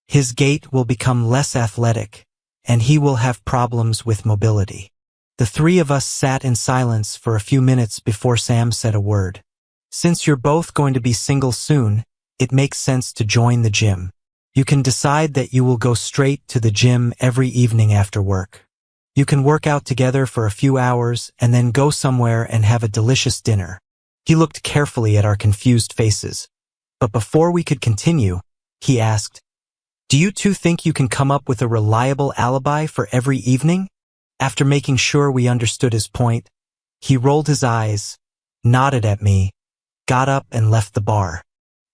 His gait will become less athletic, and he will have problems with mobility." The 3 of us sat in silence for a few minutes before Sam said a word. "Since you're both going to be single soon, it makes sense to join the gym. You can decide that you will go straight to the gym every evening after work. You can work out together for a few hours and then go somewhere and have a delicious dinner." He looked carefully at our confused faces. But before we could continue, he asked, "Do you 2 think you can come up with a reliable alibi for every evening?" After making sure we understood his point, he rolled his eyes, nodded at me, got up and left the bar.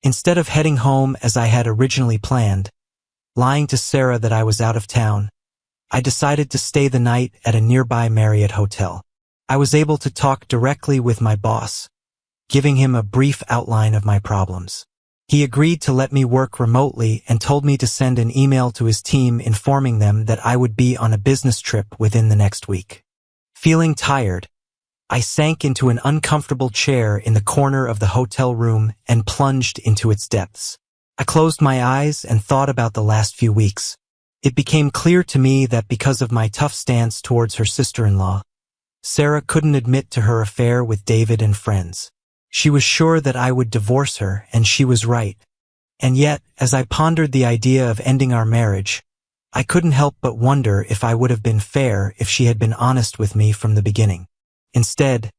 Instead of heading home as I had originally planned, lying to Sarah that I was out of town, I decided to stay the night at a nearby Marriott hotel. I was able to talk directly with my boss, giving him a brief outline of my problems. He agreed to let me work remotely and told me to send an email to his team informing them that I would be on a business trip within the next week. Feeling tired, I sank into an uncomfortable chair in the corner of the hotel room and plunged into its depths. I closed my eyes and thought about the last few weeks. It became clear to me that because of my tough stance towards her sister-in-law, Sarah couldn't admit to her affair with David and friends. She was sure that I would divorce her, and she was right. And yet, as I pondered the idea of ending our marriage, I couldn't help but wonder if I would have been fair if she had been honest with me from the beginning. Instead,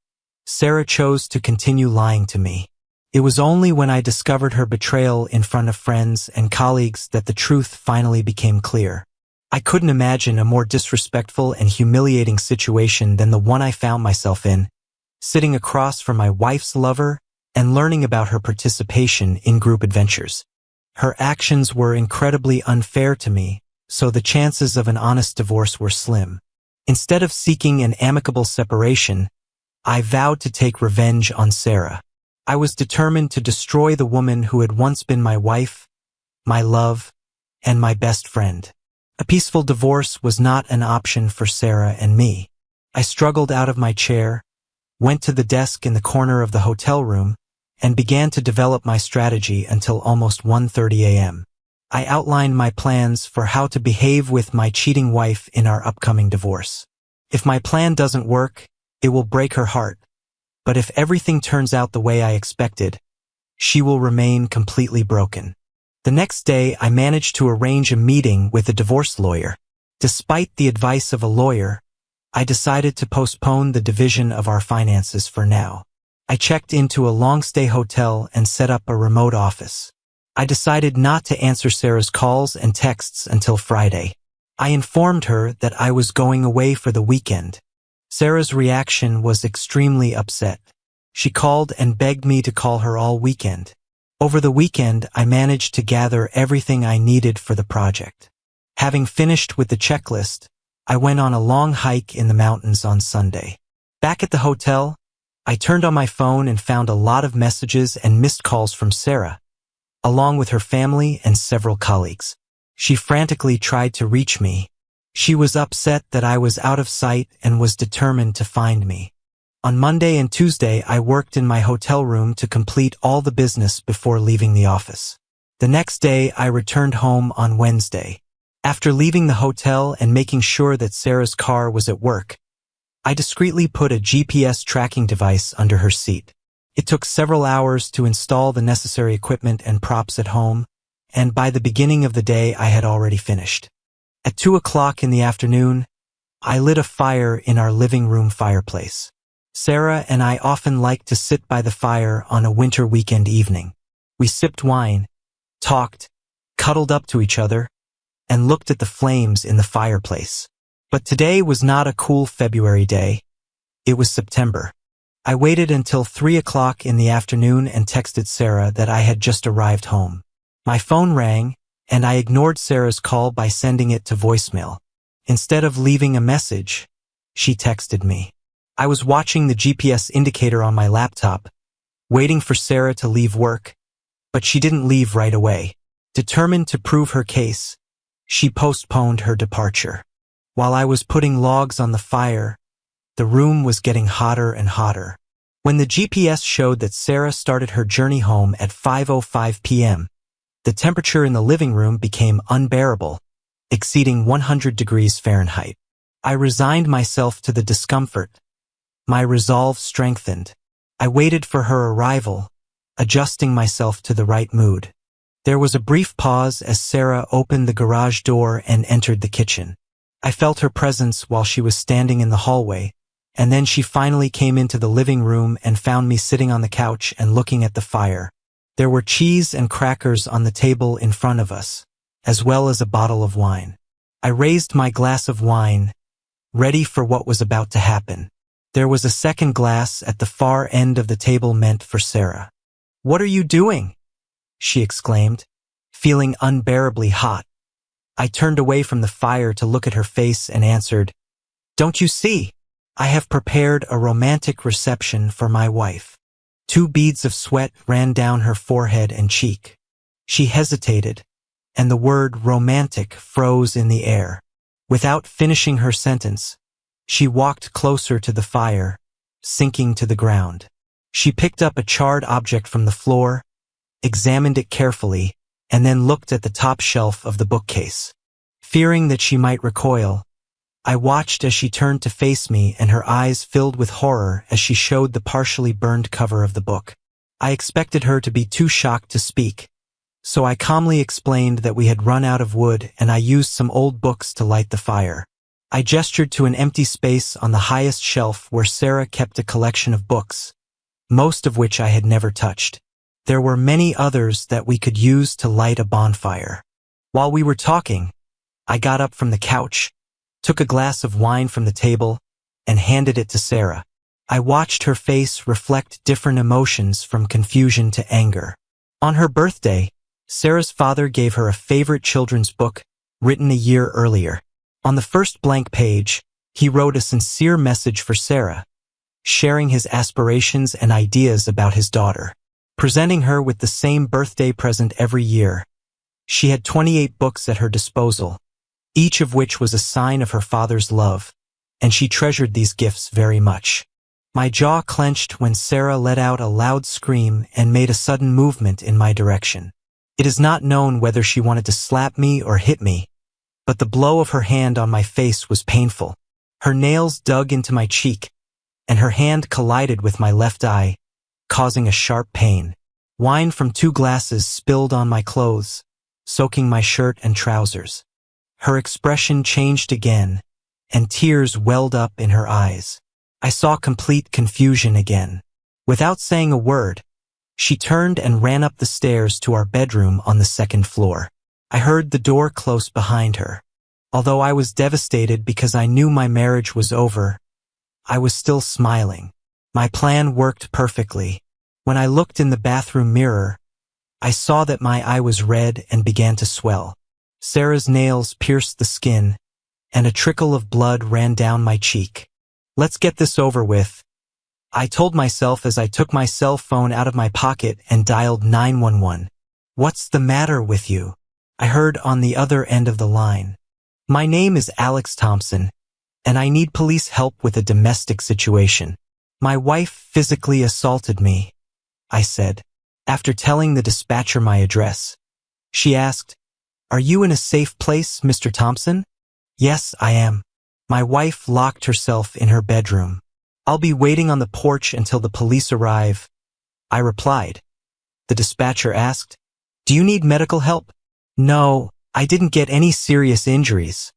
Sarah chose to continue lying to me. It was only when I discovered her betrayal in front of friends and colleagues that the truth finally became clear. I couldn't imagine a more disrespectful and humiliating situation than the one I found myself in, sitting across from my wife's lover and learning about her participation in group adventures. Her actions were incredibly unfair to me, so the chances of an honest divorce were slim. Instead of seeking an amicable separation, I vowed to take revenge on Sarah. I was determined to destroy the woman who had once been my wife, my love, and my best friend. A peaceful divorce was not an option for Sarah and me. I struggled out of my chair, went to the desk in the corner of the hotel room, and began to develop my strategy until almost 1:30 a.m. I outlined my plans for how to behave with my cheating wife in our upcoming divorce. If my plan doesn't work, it will break her heart. But if everything turns out the way I expected, she will remain completely broken. The next day, I managed to arrange a meeting with a divorce lawyer. Despite the advice of a lawyer, I decided to postpone the division of our finances for now. I checked into a long-stay hotel and set up a remote office. I decided not to answer Sarah's calls and texts until Friday. I informed her that I was going away for the weekend. Sarah's reaction was extremely upset. She called and begged me to call her all weekend. Over the weekend, I managed to gather everything I needed for the project. Having finished with the checklist, I went on a long hike in the mountains on Sunday. Back at the hotel, I turned on my phone and found a lot of messages and missed calls from Sarah, along with her family and several colleagues. She frantically tried to reach me. She was upset that I was out of sight and was determined to find me. On Monday and Tuesday, I worked in my hotel room to complete all the business before leaving the office. The next day, I returned home on Wednesday. After leaving the hotel and making sure that Sarah's car was at work, I discreetly put a GPS tracking device under her seat. It took several hours to install the necessary equipment and props at home, and by the beginning of the day, I had already finished. At 2 o'clock in the afternoon, I lit a fire in our living room fireplace. Sarah and I often liked to sit by the fire on a winter weekend evening. We sipped wine, talked, cuddled up to each other, and looked at the flames in the fireplace. But today was not a cool February day. It was September. I waited until 3 o'clock in the afternoon and texted Sarah that I had just arrived home. My phone rang, and I ignored Sarah's call by sending it to voicemail. Instead of leaving a message, she texted me. I was watching the GPS indicator on my laptop, waiting for Sarah to leave work, but she didn't leave right away. Determined to prove her case, she postponed her departure. While I was putting logs on the fire, the room was getting hotter and hotter. When the GPS showed that Sarah started her journey home at 5:05 p.m., the temperature in the living room became unbearable, exceeding 100 degrees Fahrenheit. I resigned myself to the discomfort. My resolve strengthened. I waited for her arrival, adjusting myself to the right mood. There was a brief pause as Sarah opened the garage door and entered the kitchen. I felt her presence while she was standing in the hallway, and then she finally came into the living room and found me sitting on the couch and looking at the fire. There were cheese and crackers on the table in front of us, as well as a bottle of wine. I raised my glass of wine, ready for what was about to happen. There was a second glass at the far end of the table meant for Sarah. "What are you doing?" she exclaimed, feeling unbearably hot. I turned away from the fire to look at her face and answered, "Don't you see? I have prepared a romantic reception for my wife." 2 beads of sweat ran down her forehead and cheek. She hesitated, and the word romantic froze in the air. Without finishing her sentence, she walked closer to the fire, sinking to the ground. She picked up a charred object from the floor, examined it carefully, and then looked at the top shelf of the bookcase. Fearing that she might recoil, I watched as she turned to face me and her eyes filled with horror as she showed the partially burned cover of the book. I expected her to be too shocked to speak, So I calmly explained that we had run out of wood and I used some old books to light the fire. I gestured to an empty space on the highest shelf where Sarah kept a collection of books, most of which I had never touched. There were many others that we could use to light a bonfire. While we were talking, I got up from the couch, took a glass of wine from the table, and handed it to Sarah. I watched her face reflect different emotions from confusion to anger. On her birthday, Sarah's father gave her a favorite children's book written a year earlier. On the first blank page, he wrote a sincere message for Sarah, sharing his aspirations and ideas about his daughter, presenting her with the same birthday present every year. She had 28 books at her disposal, each of which was a sign of her father's love, and she treasured these gifts very much. My jaw clenched when Sarah let out a loud scream and made a sudden movement in my direction. It is not known whether she wanted to slap me or hit me, but the blow of her hand on my face was painful. Her nails dug into my cheek, and her hand collided with my left eye, causing a sharp pain. Wine from 2 glasses spilled on my clothes, soaking my shirt and trousers. Her expression changed again, and tears welled up in her eyes. I saw complete confusion again. Without saying a word, she turned and ran up the stairs to our bedroom on the 2nd floor. I heard the door close behind her. Although I was devastated because I knew my marriage was over, I was still smiling. My plan worked perfectly. When I looked in the bathroom mirror, I saw that my eye was red and began to swell. Sarah's nails pierced the skin, and a trickle of blood ran down my cheek. Let's get this over with, I told myself as I took my cell phone out of my pocket and dialed 911. What's the matter with you? I heard on the other end of the line. My name is Alex Thompson, and I need police help with a domestic situation. My wife physically assaulted me, I said. After telling the dispatcher my address, she asked, "Are you in a safe place, Mr. Thompson?" "Yes, I am." My wife locked herself in her bedroom. "I'll be waiting on the porch until the police arrive," I replied. The dispatcher asked, "Do you need medical help?" "No, I didn't get any serious injuries,"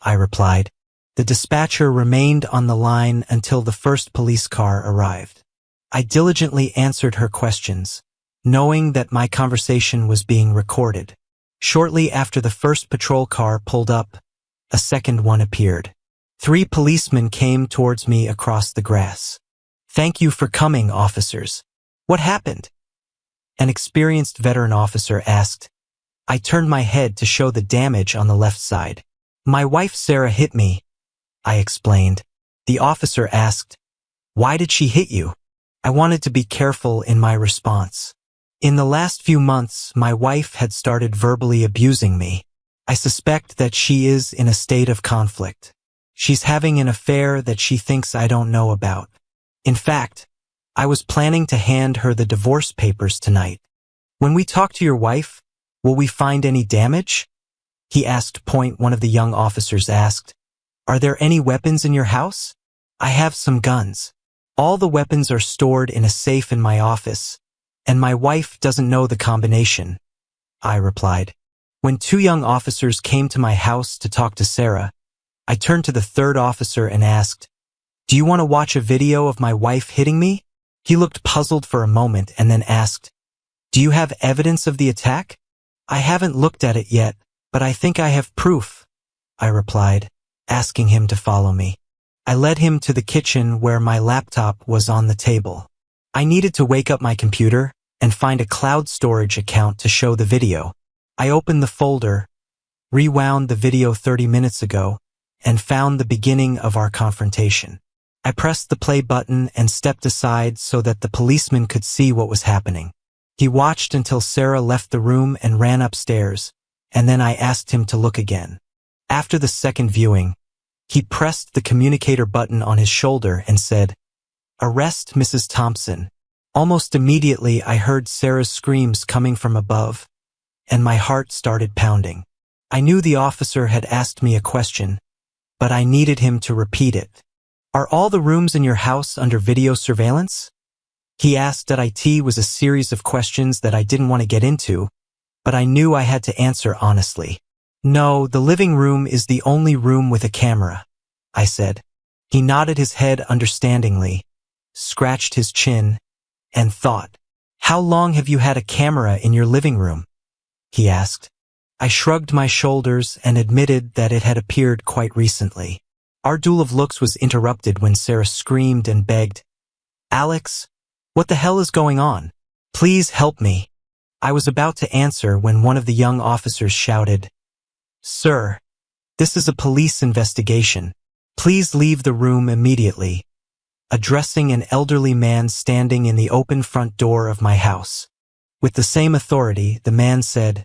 I replied. The dispatcher remained on the line until the first police car arrived. I diligently answered her questions, knowing that my conversation was being recorded. Shortly after the first patrol car pulled up, a second one appeared. 3 policemen came towards me across the grass. "Thank you for coming, officers. What happened?" An experienced veteran officer asked. I turned my head to show the damage on the left side. "My wife Sarah hit me," I explained. The officer asked, "Why did she hit you?" I wanted to be careful in my response. In the last few months, my wife had started verbally abusing me. I suspect that she is in a state of conflict. She's having an affair that she thinks I don't know about. In fact, I was planning to hand her the divorce papers tonight. "When we talk to your wife, will we find any damage?" he asked. One of the young officers asked. "Are there any weapons in your house?" "I have some guns. All the weapons are stored in a safe in my office, and my wife doesn't know the combination," I replied. When 2 young officers came to my house to talk to Sarah, I turned to the 3rd officer and asked, "Do you want to watch a video of my wife hitting me?" He looked puzzled for a moment and then asked, "Do you have evidence of the attack?" "I haven't looked at it yet, but I think I have proof," I replied, asking him to follow me. I led him to the kitchen where my laptop was on the table. I needed to wake up my computer and find a cloud storage account to show the video. I opened the folder, rewound the video 30 minutes ago, and found the beginning of our confrontation. I pressed the play button and stepped aside so that the policeman could see what was happening. He watched until Sarah left the room and ran upstairs, and then I asked him to look again. After the second viewing, he pressed the communicator button on his shoulder and said, "Arrest Mrs. Thompson." Almost immediately I heard Sarah's screams coming from above, and my heart started pounding. I knew the officer had asked me a question, but I needed him to repeat it. "Are all the rooms in your house under video surveillance?" He asked. It was a series of questions that I didn't want to get into, but I knew I had to answer honestly. "No, the living room is the only room with a camera," I said. He nodded his head understandingly, scratched his chin, and thought. "How long have you had a camera in your living room?" he asked. I shrugged my shoulders and admitted that it had appeared quite recently. Our duel of looks was interrupted when Sarah screamed and begged, "Alex, what the hell is going on? Please help me." I was about to answer when one of the young officers shouted, "Sir, this is a police investigation. Please leave the room immediately," addressing an elderly man standing in the open front door of my house. With the same authority, the man said,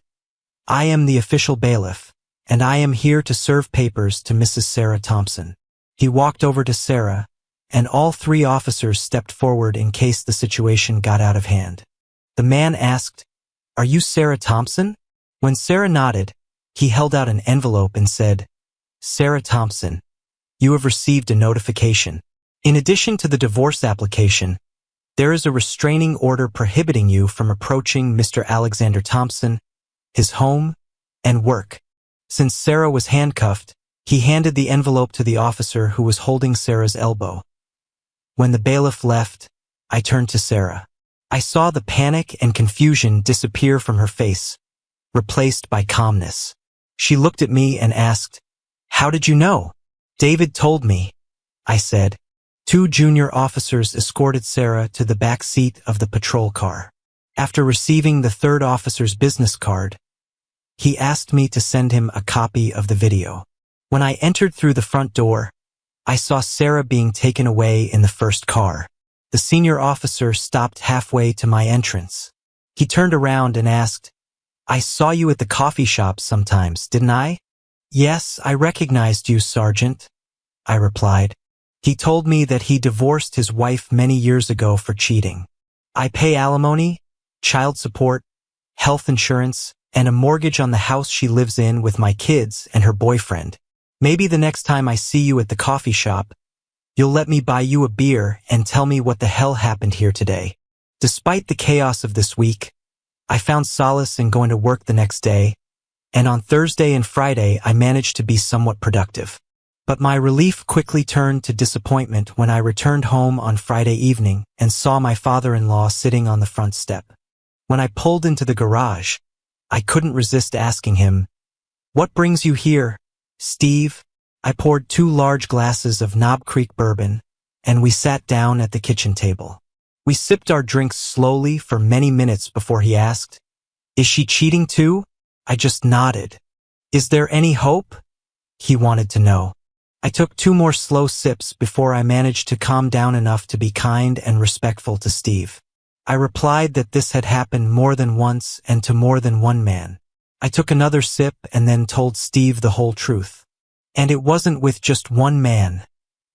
"I am the official bailiff, and I am here to serve papers to Mrs. Sarah Thompson." He walked over to Sarah, and all three officers stepped forward in case the situation got out of hand. The man asked, "Are you Sarah Thompson?" When Sarah nodded, he held out an envelope and said, "Sarah Thompson, you have received a notification. In addition to the divorce application, there is a restraining order prohibiting you from approaching Mr. Alexander Thompson, his home, and work." Since Sarah was handcuffed, he handed the envelope to the officer who was holding Sarah's elbow. When the bailiff left, I turned to Sarah. I saw the panic and confusion disappear from her face, replaced by calmness. She looked at me and asked, "How did you know?" "David told me," I said. Two junior officers escorted Sarah to the back seat of the patrol car. After receiving the third officer's business card, he asked me to send him a copy of the video. When I entered through the front door, I saw Sarah being taken away in the first car. The senior officer stopped halfway to my entrance. He turned around and asked, "I saw you at the coffee shop sometimes, didn't I?" "Yes, I recognized you, Sergeant," I replied. He told me that he divorced his wife many years ago for cheating. "I pay alimony, child support, health insurance, and a mortgage on the house she lives in with my kids and her boyfriend. Maybe the next time I see you at the coffee shop, you'll let me buy you a beer and tell me what the hell happened here today." Despite the chaos of this week, I found solace in going to work the next day, and on Thursday and Friday I managed to be somewhat productive. But my relief quickly turned to disappointment when I returned home on Friday evening and saw my father-in-law sitting on the front step. When I pulled into the garage, I couldn't resist asking him, "What brings you here, Steve?" I poured 2 large glasses of Knob Creek bourbon, and we sat down at the kitchen table. We sipped our drinks slowly for many minutes before he asked, "Is she cheating too?" I just nodded. "Is there any hope?" he wanted to know. I took 2 more slow sips before I managed to calm down enough to be kind and respectful to Steve. I replied that this had happened more than once and to more than one man. I took another sip and then told Steve the whole truth. "And it wasn't with just one man,"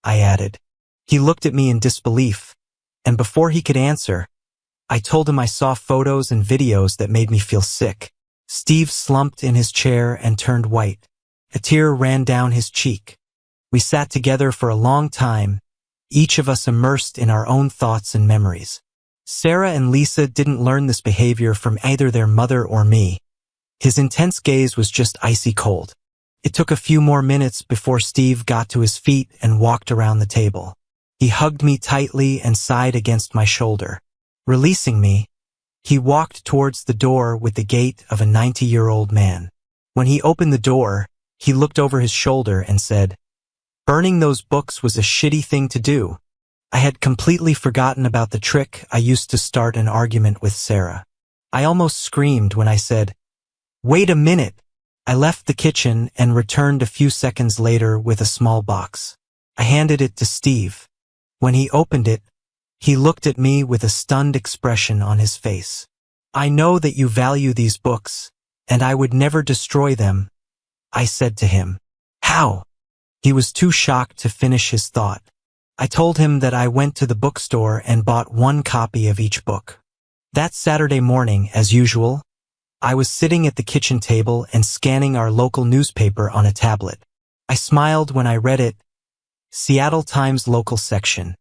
I added. He looked at me in disbelief, and before he could answer, I told him I saw photos and videos that made me feel sick. Steve slumped in his chair and turned white. A tear ran down his cheek. We sat together for a long time, each of us immersed in our own thoughts and memories. Sarah and Lisa didn't learn this behavior from either their mother or me. His intense gaze was just icy cold. It took a few more minutes before Steve got to his feet and walked around the table. He hugged me tightly and sighed against my shoulder. Releasing me, he walked towards the door with the gait of a 90-year-old man. When he opened the door, he looked over his shoulder and said, "Burning those books was a shitty thing to do." I had completely forgotten about the trick I used to start an argument with Sarah. I almost screamed when I said, "Wait a minute." I left the kitchen and returned a few seconds later with a small box. I handed it to Steve. When he opened it, he looked at me with a stunned expression on his face. "I know that you value these books, and I would never destroy them," I said to him. "How?" He was too shocked to finish his thought. I told him that I went to the bookstore and bought 1 copy of each book. That Saturday morning, as usual, I was sitting at the kitchen table and scanning our local newspaper on a tablet. I smiled when I read it. Seattle Times local section.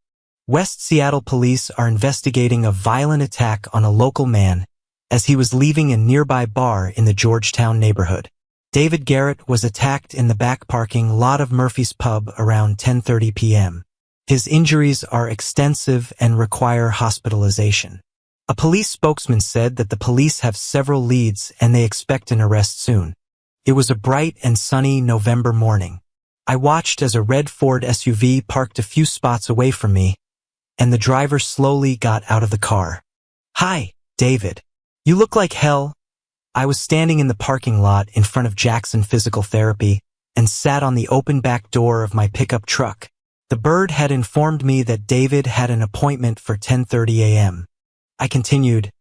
West Seattle police are investigating a violent attack on a local man as he was leaving a nearby bar in the Georgetown neighborhood. David Garrett was attacked in the back parking lot of Murphy's Pub around 10:30 p.m. His injuries are extensive and require hospitalization. A police spokesman said that the police have several leads and they expect an arrest soon. It was a bright and sunny November morning. I watched as a red Ford SUV parked a few spots away from me, and the driver slowly got out of the car. "Hi, David. You look like hell." I was standing in the parking lot in front of Jackson Physical Therapy and sat on the open back door of my pickup truck. The bird had informed me that David had an appointment for 10:30 a.m. I continued,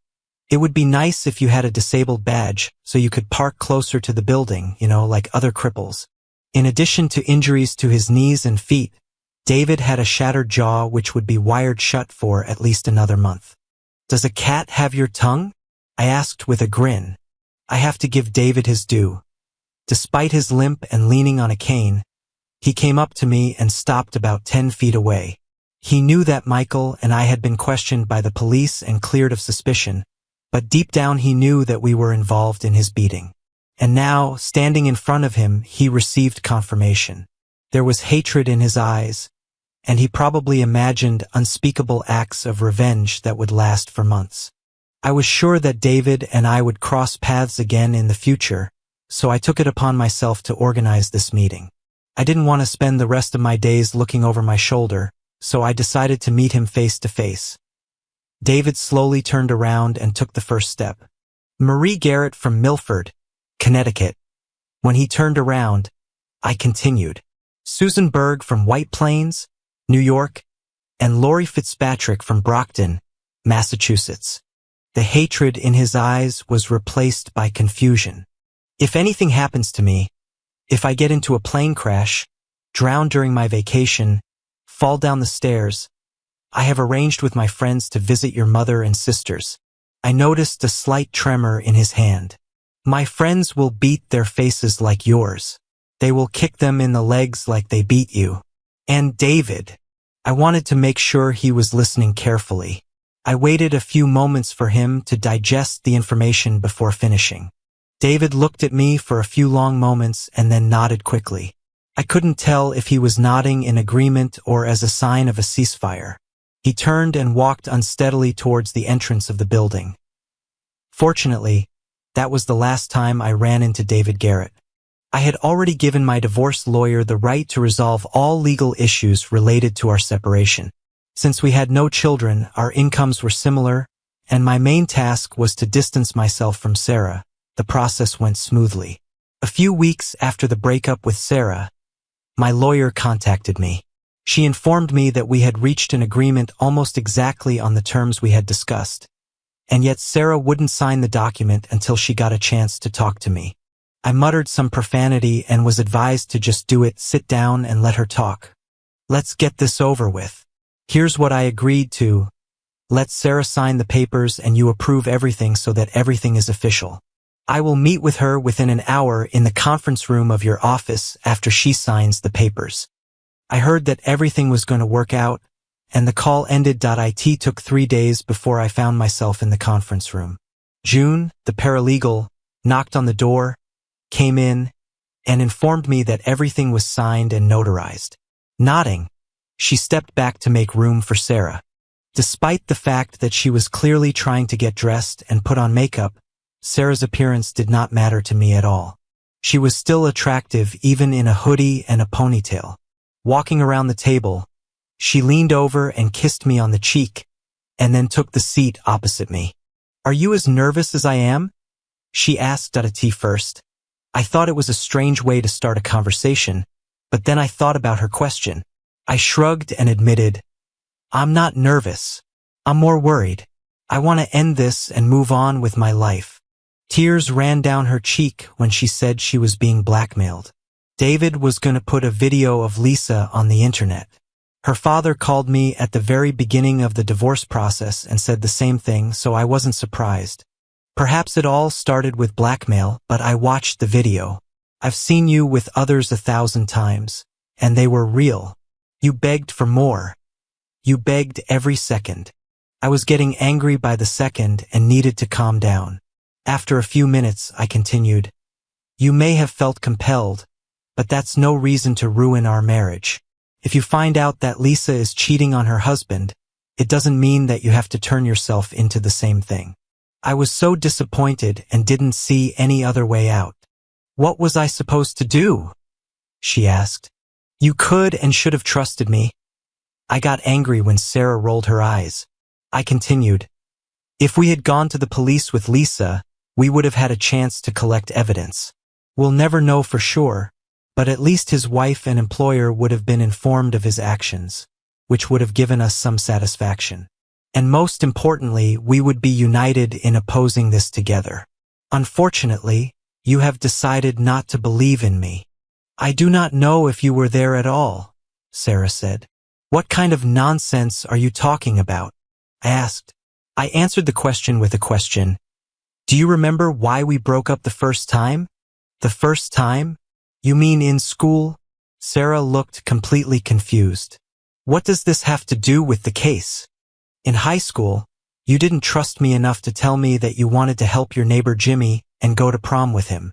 "It would be nice if you had a disabled badge so you could park closer to the building, like other cripples." In addition to injuries to his knees and feet, David had a shattered jaw which would be wired shut for at least another month. "Does a cat have your tongue?" I asked with a grin. I have to give David his due. Despite his limp and leaning on a cane, he came up to me and stopped about 10 feet away. He knew that Michael and I had been questioned by the police and cleared of suspicion, but deep down he knew that we were involved in his beating. And now, standing in front of him, he received confirmation. There was hatred in his eyes, and he probably imagined unspeakable acts of revenge that would last for months. I was sure that David and I would cross paths again in the future, so I took it upon myself to organize this meeting. I didn't want to spend the rest of my days looking over my shoulder, so I decided to meet him face to face. David slowly turned around and took the first step. Marie Garrett from Milford, Connecticut. When he turned around, I continued. Susan Berg from White Plains, New York, and Lori Fitzpatrick from Brockton, Massachusetts. The hatred in his eyes was replaced by confusion. If anything happens to me, if I get into a plane crash, drown during my vacation, fall down the stairs, I have arranged with my friends to visit your mother and sisters. I noticed a slight tremor in his hand. My friends will beat their faces like yours. They will kick them in the legs like they beat you. And David. I wanted to make sure he was listening carefully. I waited a few moments for him to digest the information before finishing. David looked at me for a few long moments and then nodded quickly. I couldn't tell if he was nodding in agreement or as a sign of a ceasefire. He turned and walked unsteadily towards the entrance of the building. Fortunately, that was the last time I ran into David Garrett. I had already given my divorce lawyer the right to resolve all legal issues related to our separation. Since we had no children, our incomes were similar, and my main task was to distance myself from Sarah. The process went smoothly. A few weeks after the breakup with Sarah, my lawyer contacted me. She informed me that we had reached an agreement almost exactly on the terms we had discussed, and yet Sarah wouldn't sign the document until she got a chance to talk to me. I muttered some profanity and was advised to just do it, sit down and let her talk. Let's get this over with. Here's what I agreed to. Let Sarah sign the papers and you approve everything so that everything is official. I will meet with her within an hour in the conference room of your office after she signs the papers. I heard that everything was going to work out, and the call ended. It took 3 days before I found myself in the conference room. June, the paralegal, knocked on the door, came in, and informed me that everything was signed and notarized. Nodding, she stepped back to make room for Sarah. Despite the fact that she was clearly trying to get dressed and put on makeup, Sarah's appearance did not matter to me at all. She was still attractive even in a hoodie and a ponytail. Walking around the table, she leaned over and kissed me on the cheek, and then took the seat opposite me. "Are you as nervous as I am?" she asked at first. I thought it was a strange way to start a conversation, but then I thought about her question. I shrugged and admitted, "I'm not nervous. I'm more worried. I want to end this and move on with my life." Tears ran down her cheek when she said she was being blackmailed. David was going to put a video of Lisa on the internet. Her father called me at the very beginning of the divorce process and said the same thing, so I wasn't surprised. Perhaps it all started with blackmail, but I watched the video. I've seen you with others 1,000 times, and they were real. You begged for more. You begged every second. I was getting angry by the second and needed to calm down. After a few minutes, I continued, "You may have felt compelled, but that's no reason to ruin our marriage. If you find out that Lisa is cheating on her husband, it doesn't mean that you have to turn yourself into the same thing." I was so disappointed and didn't see any other way out. "What was I supposed to do?" she asked. "You could and should have trusted me." I got angry when Sarah rolled her eyes. I continued, "If we had gone to the police with Lisa, we would have had a chance to collect evidence. We'll never know for sure, but at least his wife and employer would have been informed of his actions, which would have given us some satisfaction. And most importantly, we would be united in opposing this together. Unfortunately, you have decided not to believe in me." "I do not know if you were there at all," Sarah said. "What kind of nonsense are you talking about?" I asked. I answered the question with a question. "Do you remember why we broke up the first time?" "The first time? You mean in school?" Sarah looked completely confused. "What does this have to do with the case?" "In high school, you didn't trust me enough to tell me that you wanted to help your neighbor Jimmy and go to prom with him."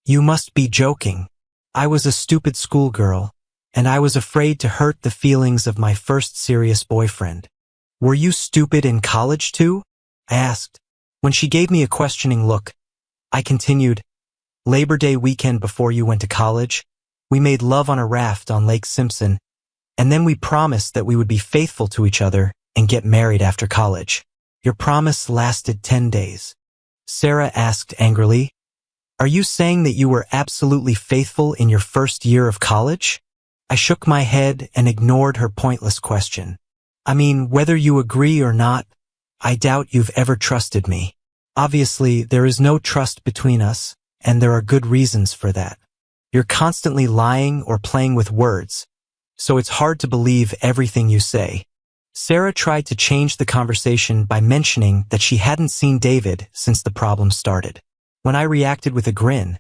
"You must be joking. I was a stupid schoolgirl, and I was afraid to hurt the feelings of my first serious boyfriend." "Were you stupid in college too?" I asked. When she gave me a questioning look, I continued, "Labor Day weekend before you went to college, we made love on a raft on Lake Simpson, and then we promised that we would be faithful to each other and get married after college. Your promise lasted 10 days. Sarah asked angrily, "Are you saying that you were absolutely faithful in your first year of college?" I shook my head and ignored her pointless question. "I mean, whether you agree or not, I doubt you've ever trusted me. Obviously, there is no trust between us, and there are good reasons for that. You're constantly lying or playing with words, so it's hard to believe everything you say." Sarah tried to change the conversation by mentioning that she hadn't seen David since the problem started. When I reacted with a grin,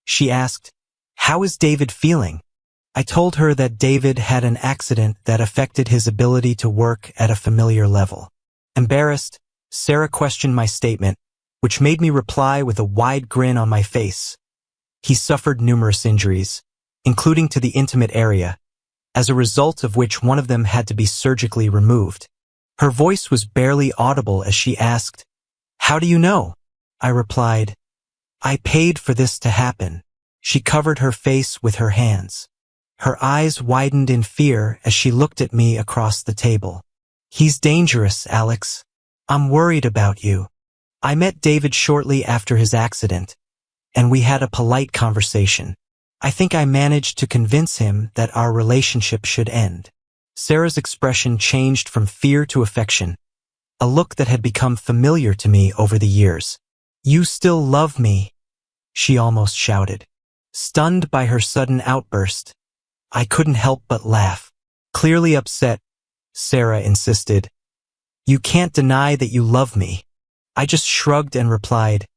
she asked, "How is David feeling?" I told her that David had an accident that affected his ability to work at a familiar level. Embarrassed, Sarah questioned my statement, which made me reply with a wide grin on my face. "He suffered numerous injuries, including to the intimate area, as a result of which one of them had to be surgically removed." Her voice was barely audible as she asked, "How do you know?" I replied, "I paid for this to happen." She covered her face with her hands. Her eyes widened in fear as she looked at me across the table. "He's dangerous, Alex. I'm worried about you." I met David shortly after his accident, and we had a polite conversation. I think I managed to convince him that our relationship should end. Sarah's expression changed from fear to affection, a look that had become familiar to me over the years. "You still love me," she almost shouted. Stunned by her sudden outburst, I couldn't help but laugh. Clearly upset, Sarah insisted, "You can't deny that you love me." I just shrugged and replied,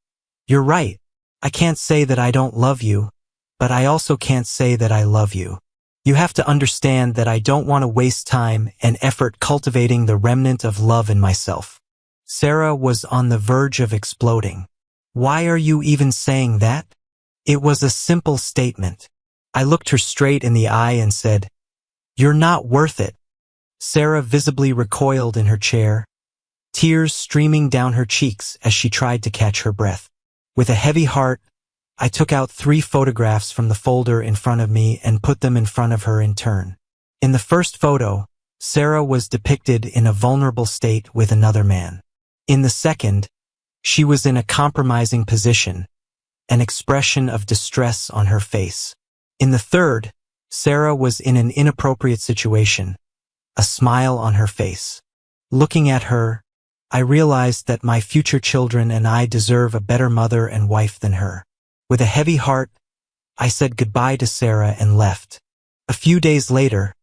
"You're right. I can't say that I don't love you, but I also can't say that I love you. You have to understand that I don't want to waste time and effort cultivating the remnant of love in myself." Sarah was on the verge of exploding. "Why are you even saying that?" It was a simple statement. I looked her straight in the eye and said, "You're not worth it." Sarah visibly recoiled in her chair, tears streaming down her cheeks as she tried to catch her breath. With a heavy heart, I took out 3 photographs from the folder in front of me and put them in front of her in turn. In the first photo, Sarah was depicted in a vulnerable state with another man. In the second, she was in a compromising position, an expression of distress on her face. In the third, Sarah was in an inappropriate situation, a smile on her face. Looking at her, I realized that my future children and I deserve a better mother and wife than her. With a heavy heart, I said goodbye to Sarah and left. A few days later,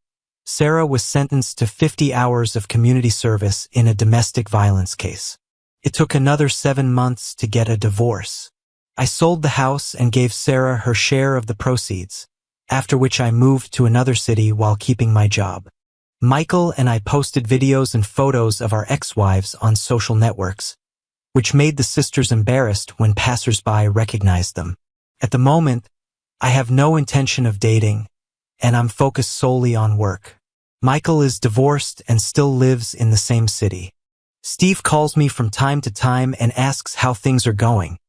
Sarah was sentenced to 50 hours of community service in a domestic violence case. It took another 7 months to get a divorce. I sold the house and gave Sarah her share of the proceeds, after which I moved to another city while keeping my job. Michael and I posted videos and photos of our ex-wives on social networks, which made the sisters embarrassed when passers-by recognized them. At the moment, I have no intention of dating, and I'm focused solely on work. Michael is divorced and still lives in the same city. Steve calls me from time to time and asks how things are going,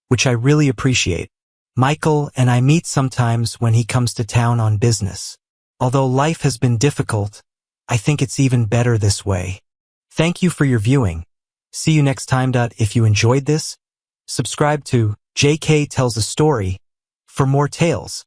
which I really appreciate. Michael and I meet sometimes when he comes to town on business. Although life has been difficult, I think it's even better this way. Thank you for your viewing. See you next time. If you enjoyed this, subscribe to JK Tells a Story for more tales.